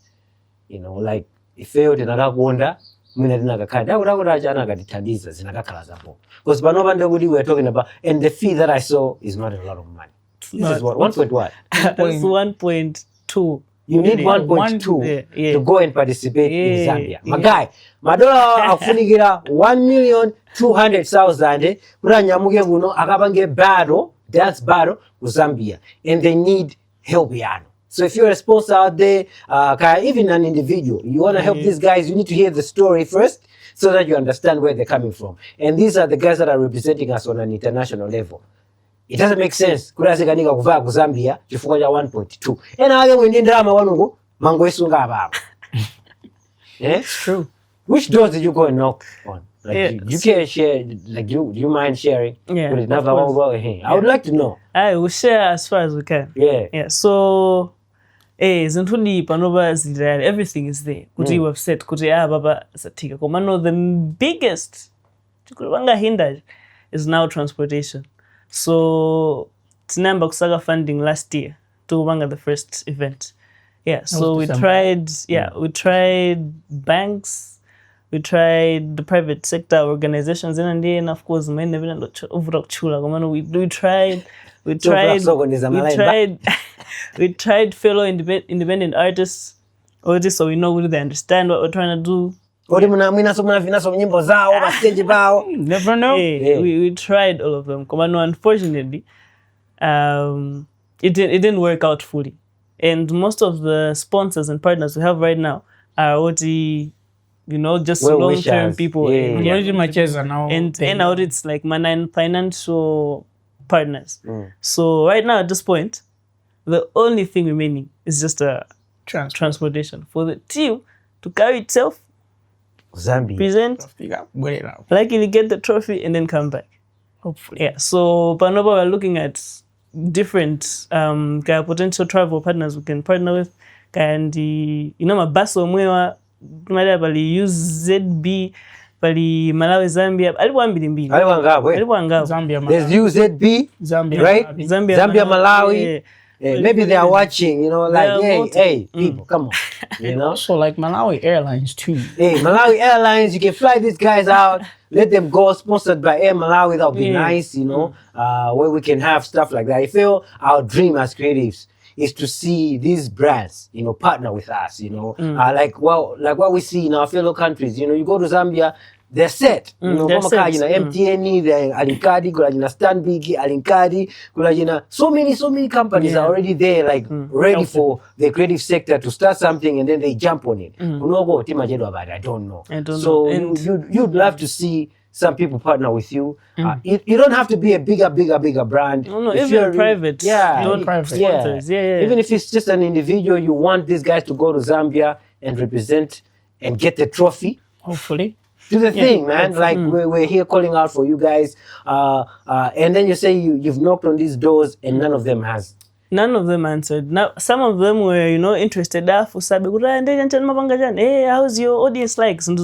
You know, like if you did not wonder, because we're talking about, and the fee that I saw is not a lot of money. This is what 1.1. That's 1.2. You need 1.2 to go and participate in Zambia. My guy, madola afunigira 1,200,000 kuranyamuge muno akabange battle, dance battle with Zambia, and they need help piano. So if you're a sponsor out there, even an individual, you want to help these guys, you need to hear the story first so that you understand where they're coming from. And these are the guys that are representing us on an international level. It doesn't make sense. Kurazika niga kuvaa ku Zambia chifuko cha 1.2. Ena age mwende ndalama wanungu mango isunga ababa. It's true. Which doors did you go and knock on? Like you can share, like do you mind sharing? Yeah. I would like to know. I will share as far as we can. Yeah. So Zintuni Panova Zindayari, everything is there. Kuti you have said, Kuti Baba Satika. Komano, the biggest hinder is now transportation. So Tinamba Kusaga funding last year to Wanga the first event. Yeah, so we tried banks, we tried the private sector organizations, and of course, we tried fellow independent artists, so we know they understand what we're trying to do. Never know. We tried all of them. Unfortunately, it didn't work out fully. And most of the sponsors and partners we have right now are already, just long-term people. And now it's like financial partners. So right now at this point, the only thing remaining is just a transportation for the team to carry itself, Zambia, present, likely get the trophy, and then come back. Hopefully. Yeah. So Panova, we're looking at different potential travel partners we can partner with. And mabaso mwewa bali use ZB bali Malawi Zambia Zambia. There's UZB Zambia, right? Zambia Malawi. Maybe they are watching, hey, people, come on, So like Malawi Airlines too. Hey, Malawi Airlines, you can fly these guys out, let them go, sponsored by Air Malawi. That'll be nice, where we can have stuff like that. I feel our dream as creatives is to see these brands, partner with us, like what we see in our fellow countries. You go to Zambia, they're set. MTN, they're Alinkadi, Stanbic, Alinkadi, so many companies are already there, like ready for the creative sector to start something, and then they jump on it. I don't know. So you'd love to see some people partner with you. You don't have to be a bigger brand. No, if even private. Sponsors. Even if it's just an individual, you want these guys to go to Zambia and represent and get the trophy. Hopefully. Do the thing, man. Like we're here calling out for you guys. And then you say you've knocked on these doors and none of them has. None of them answered. Now, some of them were, interested. Hey, how's your audience like? Since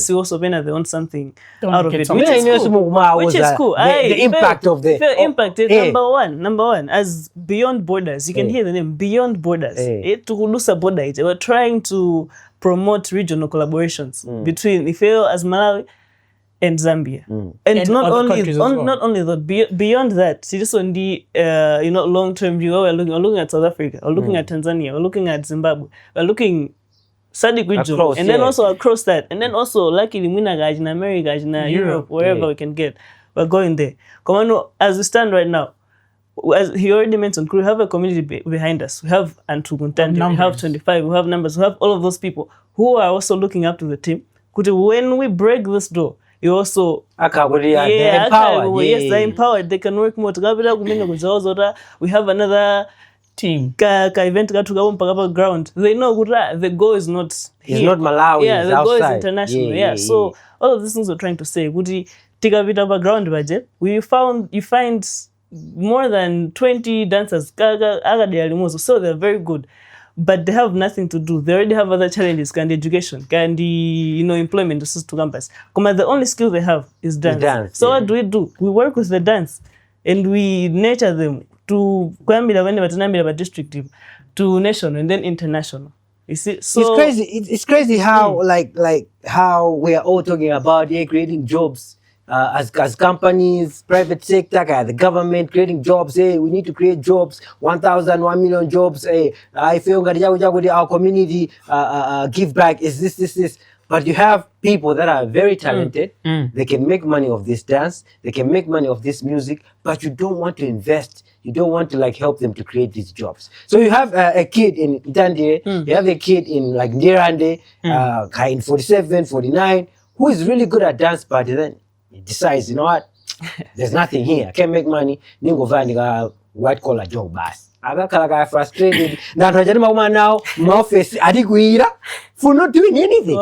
you also they want something out of it, which is cool. The impact of the impact is number one. As Beyond Borders, you can hear the name Beyond Borders. We're trying to promote regional collaborations between Ifeo as Malawi and Zambia, and not only that. Beyond that, just on the long-term view, we're looking at South Africa, we're looking at Tanzania, we're looking at Zimbabwe, we're looking SADC region, and then also across that, and then also luckily in America, in Europe, wherever we can get, we're going there. As we stand right now, as he already mentioned, we have a community behind us. We have Antuguntandi, we have 25, we have numbers, we have all of those people who are also looking up to the team. When we break this door, you also empowered. Yes, they're empowered. They can work more. We have another team. Event ground. They know the goal is not here. It's not Malawi. Yeah, the goal is international. So all of these things we're trying to say. Take a bit of a ground budget. You find more than 20 dancers. So they're very good. But they have nothing to do. They already have other challenges, education, employment to campus. The only skill they have is dance. So what do? We work with the dance and we nurture them to district, to national and then international. You see, so it's crazy. It's crazy how how we are all talking about creating jobs. As companies, private sector, the government creating jobs. Hey, we need to create jobs. 1,000, 1 million jobs. Hey, I feel our community give back is this. But you have people that are very talented. They can make money of this dance. They can make money of this music. But you don't want to invest. You don't want to help them to create these jobs. So you have a kid in Dande. You have a kid in Ndirande, in 47, 49, who is really good at dance, but then he decides, you know what? There's nothing here. I can't make money. Ningo vaniga white collar job bas. Agakala frustrated. Now my office adiguira for not doing anything.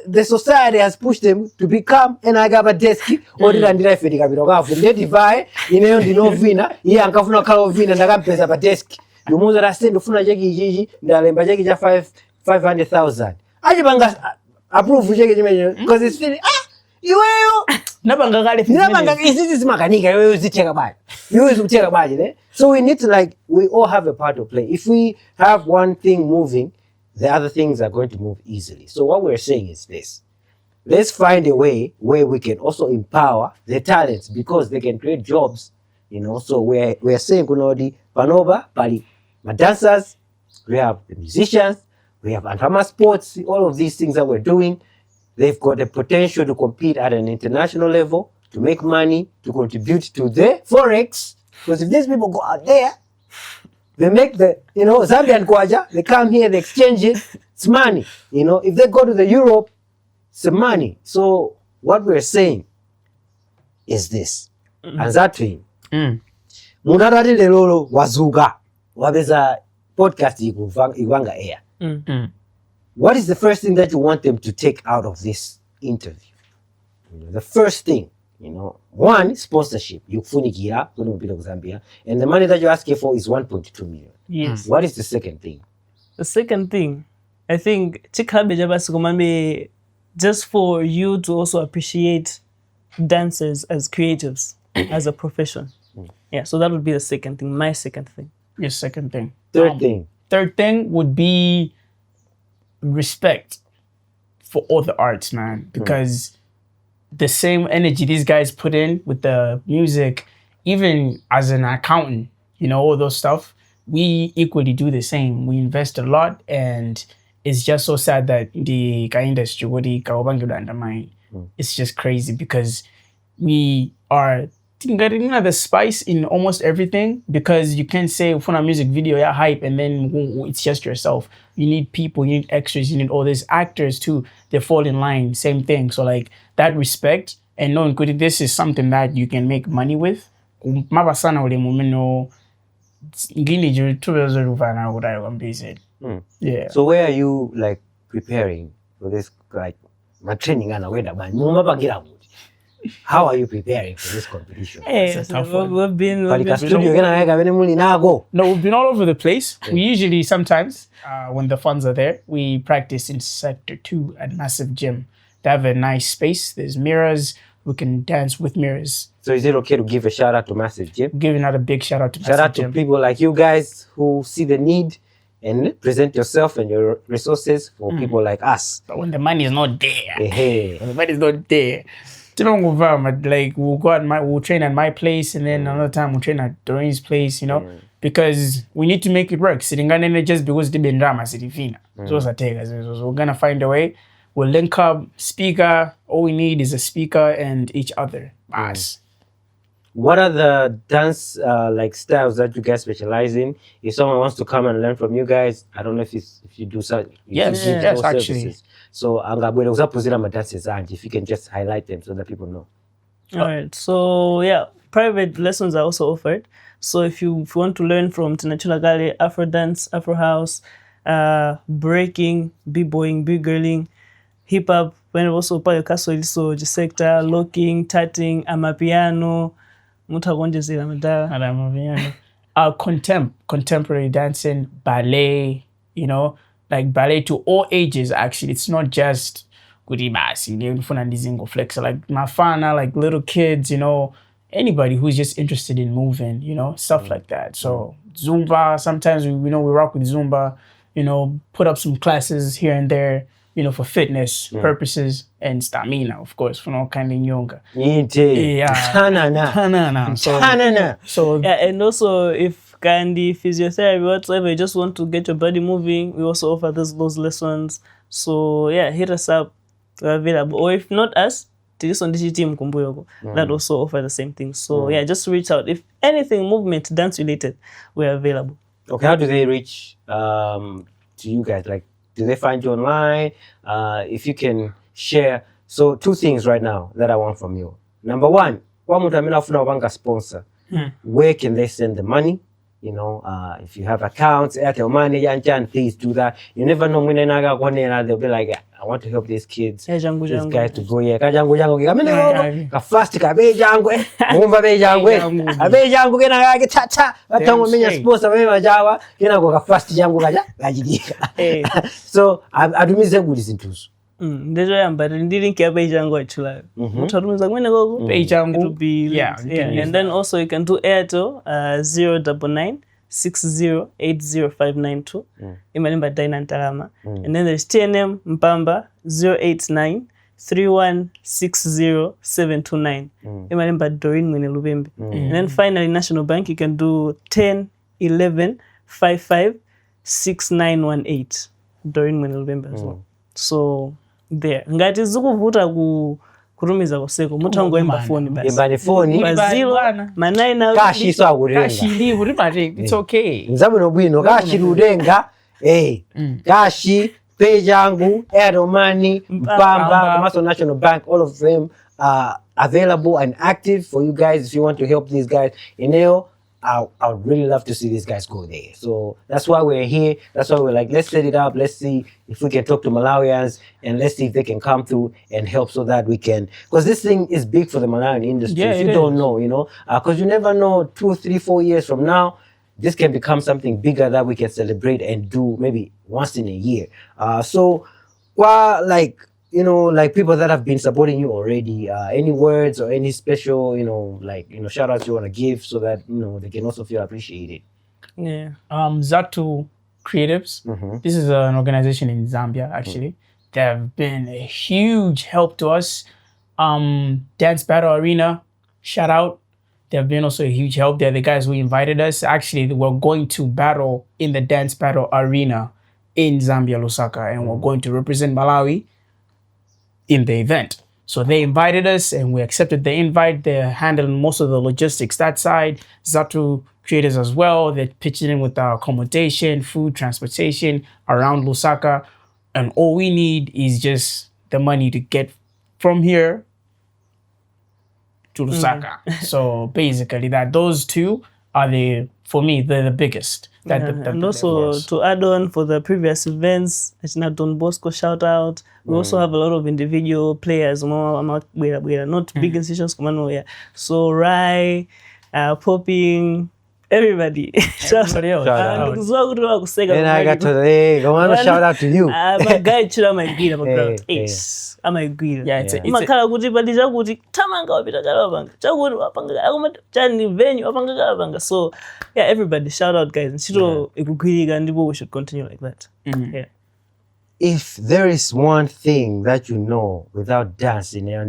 The society has pushed them to become an agaba desk or landira fedika birogafu. Ndetivae ineyo ndinovina iye ankafuna kala ovina ndakampeza pa desk. Yumuza rasendo funa jeki jiji ndalemba jeki ja 500,000. Aje banga approve jeki jimenye because it's feeling iweyo So we need to like, we all have a part to play. If we have one thing moving, the other things are going to move easily. So what we're saying is this. Let's find a way where we can also empower the talents because they can create jobs, So we're saying, Panova, Pali, my dancers, we have the musicians, we have Antama sports, all of these things that we're doing. They've got the potential to compete at an international level, to make money, to contribute to the Forex. Because if these people go out there, they make the, Zambian Kwacha, they come here, they exchange it, it's money. If they go to the Europe, it's money. So what we're saying is this. And that thing, Munarari lelo wazuga, wabeza podcast igwanga air. What is the first thing that you want them to take out of this interview? The first thing, one, sponsorship. Yukufunikira, Zambia, and the money that you're asking for is 1.2 million. Yes. What is the second thing? The second thing, I think, just for you to also appreciate dancers as creatives, as a profession. Yeah, so that would be the second thing, my second thing. Your second thing. Third thing. Third thing would be respect for all the arts, man, because the same energy these guys put in with the music, even as an accountant, all those stuff, we equally do the same. We invest a lot, and it's just so sad that the industry, it's just crazy because we are getting the spice in almost everything, because you can't say for a music video, yeah, hype, and then it's just yourself. You need people, you need extras, you need all these actors too. They fall in line, same thing. So like that respect and knowing this is something that you can make money with. Yeah. So where are you like preparing for this, like my training? How are you preparing for this competition? We've been No, we've been all over the place. We usually sometimes, when the funds are there, we practice in Sector 2 at Massive Gym. They have a nice space. There's mirrors. We can dance with mirrors. So is it okay to give a shout out to Massive Gym? Giving out a big shout out to Massive Gym. Shout out to people like you guys who see the need and present yourself and your resources for people like us. But when the money is not there, when the money is not there, like we'll train at my place, and then another time we'll train at Doreen's place, because we need to make it work. Sitting just because they've been drama, so we're gonna find a way. We'll link up, speaker. All we need is a speaker and each other. What are the dance like styles that you guys specialize in? If someone wants to come and learn from you guys, I don't know if you do such. Yes, actually. So if you can just highlight them so that people know. All right. So yeah, private lessons are also offered. So if you want to learn from Tinachulagale, Afro dance, Afro house, breaking, b-boying, b-girling, hip hop, when also payo kaso so sector, locking, tatting, Amapiano, contemporary dancing, ballet, like ballet to all ages. Actually, it's not just goody massy, flex, like mafana, like little kids, anybody who's just interested in moving, stuff like that. So Zumba, sometimes we rock with Zumba, put up some classes here and there, for fitness purposes and stamina, of course, for all kind of younger. So yeah, and also if candy physiotherapy whatsoever, you just want to get your body moving, we also offer those lessons. So yeah, hit us up, we're available. Or if not us, that also offer the same thing. So yeah, just reach out. If anything movement, dance related, we're available. Okay, how do they reach to you guys? Like, do they find you online? If you can share. So 2 things right now that I want from you. Number 1, sponsor. Where can they send the money? If you have accounts, Airtel Money, please do that. You never know when they'll be like, I want to help these kids, these guys to go here. Fast so I do miss good into. Ndejo yamba ndili KBG yangu achula. Mutarumiza kwene gogo. Page yangu. It'll be Yeah, and then also you can do Airtel 099 6080592. Imalimba Dina Ntalama. And then there's TNM Mpamba 089 3160729. Imalimba Doreen Mwene Lubembe. And then finally National Bank you can do 10 11 55 6918. Doreen Mwene Lubembe as well. So there. Ngati zikuvuta kurumiza koseko mutangoemba phone basi. Imbani phone bazilo manai kashi so akurenga. Kashi live it's okay. Nzabu no bwino kashi rudenga kashi page yangu Airtel Money Mpamba Maso National Bank, all of them are available and active for you guys if you want to help these guys. I would really love to see these guys go there. So that's why we're here. That's why we're like, let's set it up. Let's see if we can talk to Malawians and let's see if they can come through and help so that we can, because this thing is big for the Malawian industry. Yeah, if you don't know, because you never know, 2, 3, 4 years from now, this can become something bigger that we can celebrate and do maybe once in a year. So while like people that have been supporting you already, any words or any special, shout outs you want to give so that, they can also feel appreciated. Yeah. Zatu Creatives. This is an organization in Zambia, actually. They have been a huge help to us. Dance Battle Arena, shout out. They have been also a huge help. They're the guys who invited us. Actually, we're going to battle in the Dance Battle Arena in Zambia, Lusaka, and we're going to represent Malawi in the event. So they invited us and we accepted the invite. They're handling most of the logistics that side. Zatu Creators as well. They're pitching in with our accommodation, food, transportation around Lusaka. And all we need is just the money to get from here to Lusaka. So basically those two are for me, they're the biggest. And also to add on for the previous events, Don Bosco shout out. We also have a lot of individual players, not big institutions. So Rai, Popping, everybody. Everybody else. And I got to shout out to you. I'm a guy chira my guida background. Ace. I'm a guida. Yeah, it's makala kuti badija kuti tamanga wapita kalabanga. Chakuri wapanga akoma chani venue wapanga kalabanga. So yeah, everybody shout out guys. Nchito ikugwiriga ndipo we should continue like that. Yeah. If there is one thing that without dancing, I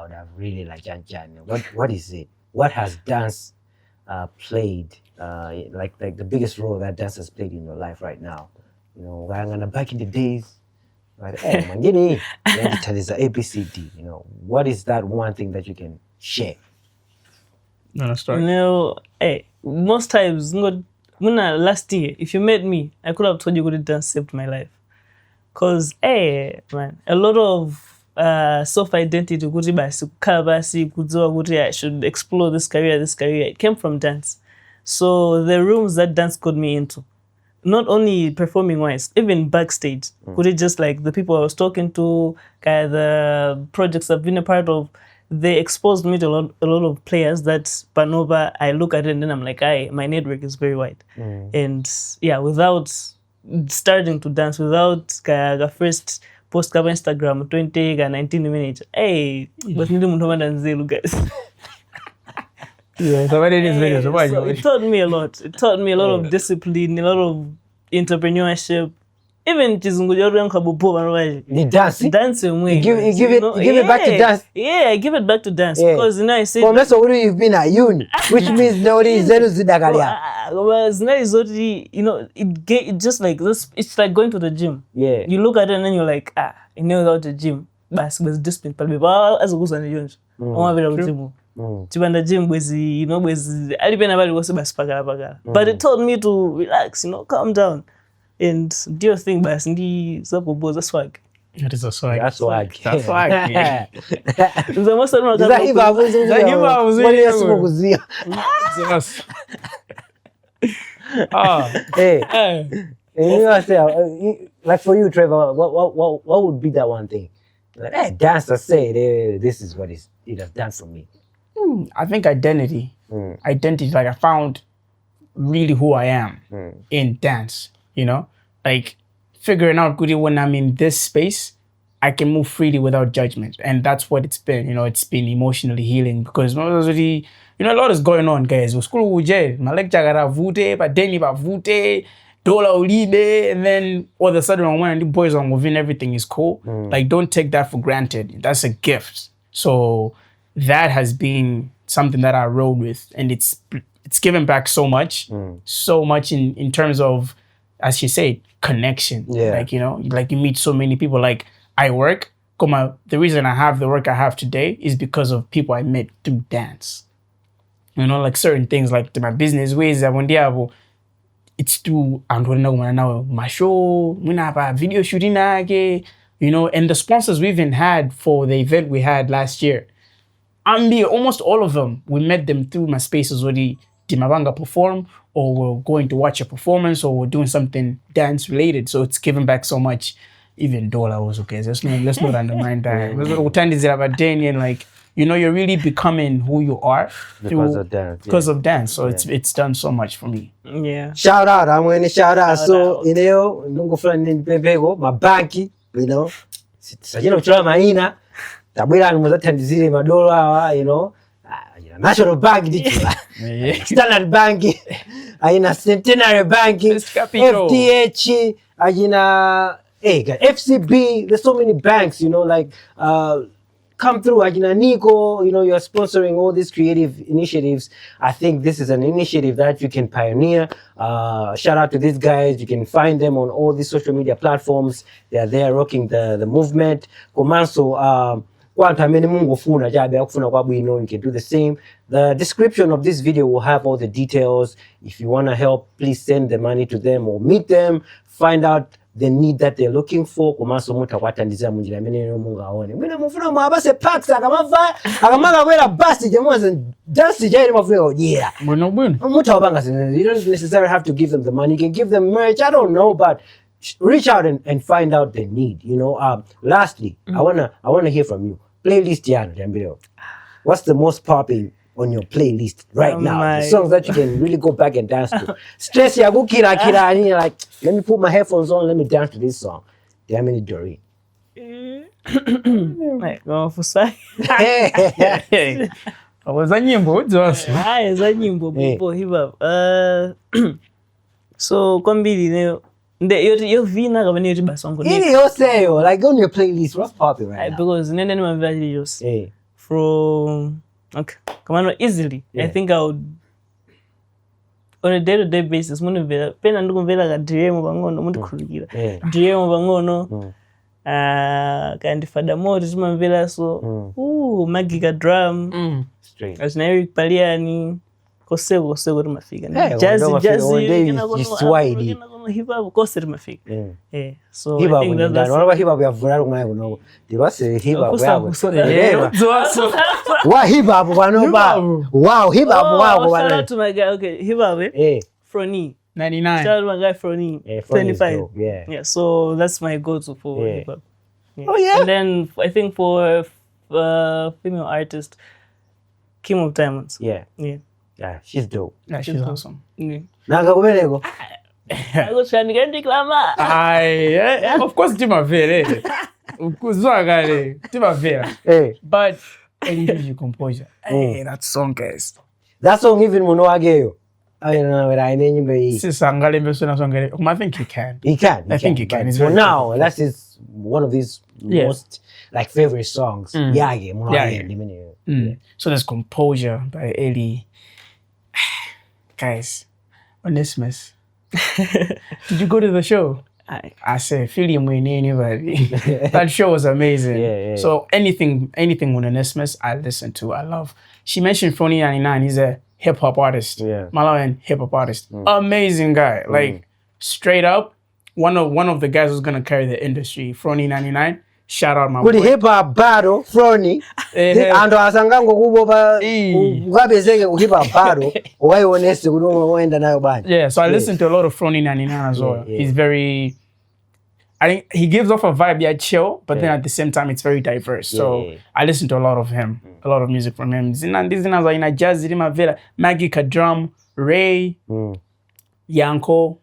would have really liked Jan. What is it? What has dance played, like the biggest role that dance has played in your life right now? Back in the days, right? Mangini, is ABCD. What is that one thing that you can share? No, start. Most times, last year, if you met me, I could have told you good dance saved my life. Cause a lot of self-identity I should explore this career. It came from dance. So the rooms that dance got me into, not only performing wise, even backstage, could it just like the people I was talking to, the projects I've been a part of, they exposed me to a lot of players that Panova, I look at it and then I'm like, my network is very wide. And yeah, without starting to dance, without the first post cover Instagram 20 and 19 minutes, but need to dance, guys. Yeah, so it taught me a lot. It taught me a lot of discipline, a lot of entrepreneurship. Even the dancing way. Give it back to dance. Yeah, I give it back to dance because I said. You've been at uni, which means nowadays it just like this. It's like going to the gym. Yeah, you look at it and then you're like, without the gym, but discipline. As a goes on the gym, Chibanda gym but it taught me to relax, calm down. And do your thing, but that's swag. It is a swag. That's swag. That's swag. Yeah. Like for you, Trevor, what would be that one thing? Like, dance, this is what it has done for me. I think identity. Identity, like I found really who I am in dance. Like figuring out when I'm in this space, I can move freely without judgment. And that's what it's been. You know, it's been emotionally healing because you know, a lot is going on, guys. School uje, my lecture got vute, but then you vute, dollar ulibe, and then all of a sudden when the boys are moving, everything is cool. Like, don't take that for granted. That's a gift. So that has been something that I rode with, and it's given back so much in terms of, as she said, connection. Like, you know, like you meet so many people. Like, I work, the reason I have the work I have today is because of people I met through dance. You know, like certain things, like my business ways, it's through my show, video shooting, you know, and the sponsors we even had for the event we had last year. Almost all of them, we met them through my spaces where the Dimabanga perform, or we're going to watch a performance, or we're doing something dance related. So it's given back so much. Even dollar was okay. Let's not undermine that. And like, you know, you're really becoming who you are because of dance. So it's done so much for me. Yeah. Shout out. I'm going to shout out. So, you know, my banky, you know, mahina, tabwera muzatandizire madola, you know, National Bank, Standard Bank, aina Centenary Bank, FTH, aina FCB. There's so many banks, you know, like come through. Aina Nico, you know, you're sponsoring all these creative initiatives. I think this is an initiative that you can pioneer. Shout out to these guys. You can find them on all these social media platforms. They are there rocking the movement. Komanso, you can do the same. The description of this video will have all the details. If you want to help, please send the money to them or meet them, find out the need that they're looking for. You don't necessarily have to give them the money. You can give them merch. I don't know, but reach out and find out the need. You know. Lastly, I wanna hear from you. Playlist Yano. What's the most popular on your playlist right now? The songs that you can really go back and dance to. Stress ya go kira and you're like, let me put my headphones on, let me dance to this song. Doreen. Like, go for say. ZaNyimbo, ZaNyimbo, people hip hop. So kwambili yo vina kama ni riba song ni yo say yo, like on your playlist, what's popular right now? Because nene ni videos from okay, come on, easily. I think I would on a day-to-day basis munu vela pena nduku vela ka DM bangono mundu khulukira DM bangono kandi furthermore tuma vela so magica drum straight as na Eric Paliani kosego tumafika jazz Kiswahili hip hop kose tumafika so hip hop ndio wala hip hop ya vulalo mwayo no ndiwase hip hop yabo wa hip hop wanoba wow hip hop wao shout out to my guy, okay, hip hop Froni 99. Shout out to my guy Froni 25. Yeah, so that's my go-to for hip hop. Oh yeah. And then I think for female artist, Kim of Diamonds. Yeah, she's dope. Yeah, she's awesome. Nanga kumeleko. I go try to get reclama. Of course, Timavera. Of course, Timavera. But it gives you composure. Hey, that song, guys. That song even Munoageyo. I don't know what I mean. I think he can. I think he can. For now, that's his one of his most like favorite songs. So there's Composure by Ellie. Guys, Onesimus. Did you go to the show? I said, feel him with anybody. That show was amazing. So anything with Onesimus, I listen to. I love. She mentioned Froni 99. He's a hip hop artist. Malawian hip hop artist. Amazing guy. Like straight up, one of the guys who's gonna carry the industry. Froni 99. Shout out my boy. Good hip hop battle, Froni. And asangango kuboba ukabezeke hip hop battle. Why honest kuenda nayo bani. Yeah, so I listen to a lot of Froni 99 as well. He's very, I think he gives off a vibe chill, but then at the same time it's very diverse. So I listen to a lot of him, a lot of music from him. Zina za jazz zima vela, Magica drum, Ray, Yanko.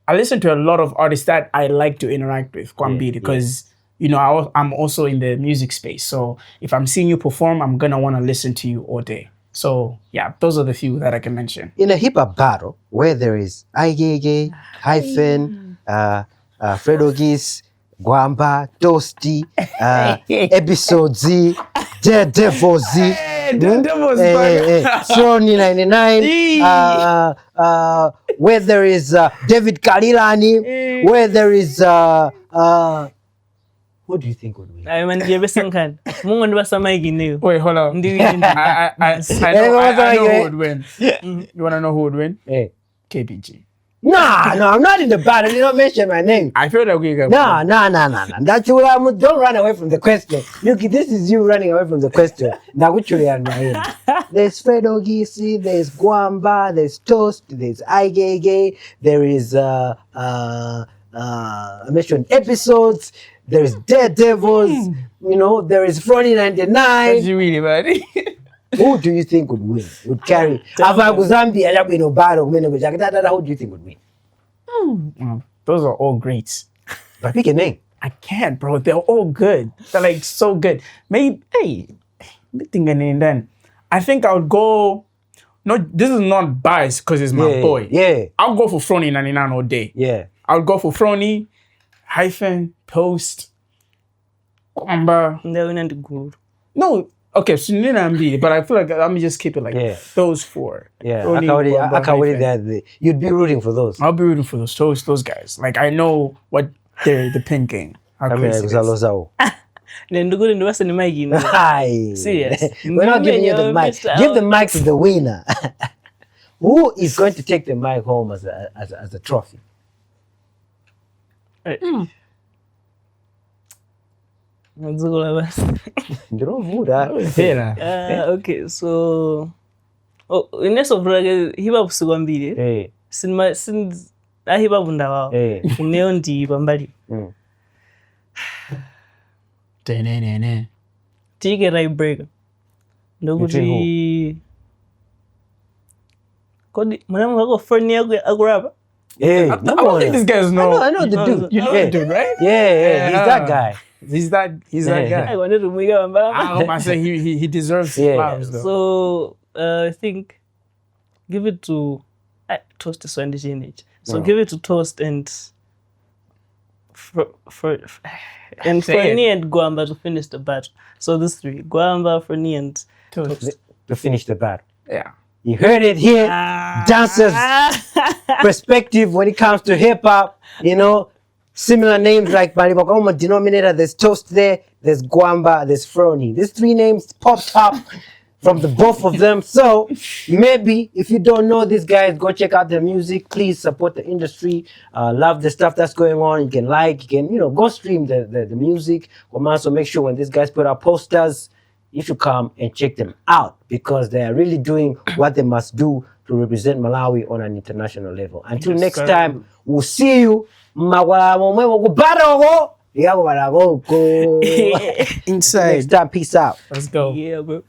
I listen to a lot of artists that I like to interact with, Kwambili, because you know, I'm also in the music space. So if I'm seeing you perform, I'm gonna want to listen to you all day. So yeah, those are the few that I can mention. In a hip hop battle where there is Igege, Hyphen, Fredo Gis, Gwamba, Toasty, Episode Z, Daredevil Z, Sony 99, where there is David Kalilani, where there is who do you think would win? I mean, you have some Wait, hold on. I know who would win. You wanna know who would win? Hey. KBG. Nah, no, I'm not in the battle. You don't mention my name. I feel that we can. Nah. That's what I'm. Don't run away from the question. Look, this is you running away from the question. Now, which way am I in? There's Fredo Gisi, there's Gwamba, there's Toast, there's Igege, there is I mentioned Episodes, there's Daredevils, you know, there is Frony 99. That's you really, man. Who do you think would win? Would carry? Zambia, who do you think would win? Those are all greats. But pick a name. I can't, bro. They're all good. They're like so good. Maybe, then I think I would go. No, this is not biased because it's my boy. Yeah. I'll go for Frony 99 all day. Yeah. I'll go for Frony, Hyphen, Toast, Kwamba. No. Okay, so but I feel like let me just keep it like those four. Yeah, I can't wait that you'd be rooting for those. I'll be rooting for those guys. Like I know what they're the pin game. How crazy it is. Serious. We're not giving you the mic. Give the mic to the winner. Who is going to take the mic home as a trophy? Okay, so in this of hip hop sigwambiri since hip hop ndawa ineo ndi pambali tike right breaker ndokuti kodi mwana wako friend yako akurapa. Hey, I don't think these guys know. I know the dude. You know the dude, right? Yeah, he's that guy. He's that guy. I wanted to make him. I say he deserves flowers though. So I think give it to Toast is on the So give it to Toast and Frony and Gwamba to finish the battle. So these three, Gwamba, Frony and Toast to finish the battle. Yeah. You heard it here. Dancers perspective when it comes to hip hop, you know, similar names like Malibakoma denominator, there's Toast there, there's Gwamba, there's Frony. These three names popped up from the both of them. So maybe if you don't know these guys, go check out their music. Please support the industry. Love the stuff that's going on. You can go stream the music. Also make sure when these guys put out posters, you should come and check them out because they are really doing what they must do to represent Malawi on an international level. Until next time, we'll see you. Inside. Next time, peace out. Let's go. Yeah, bro.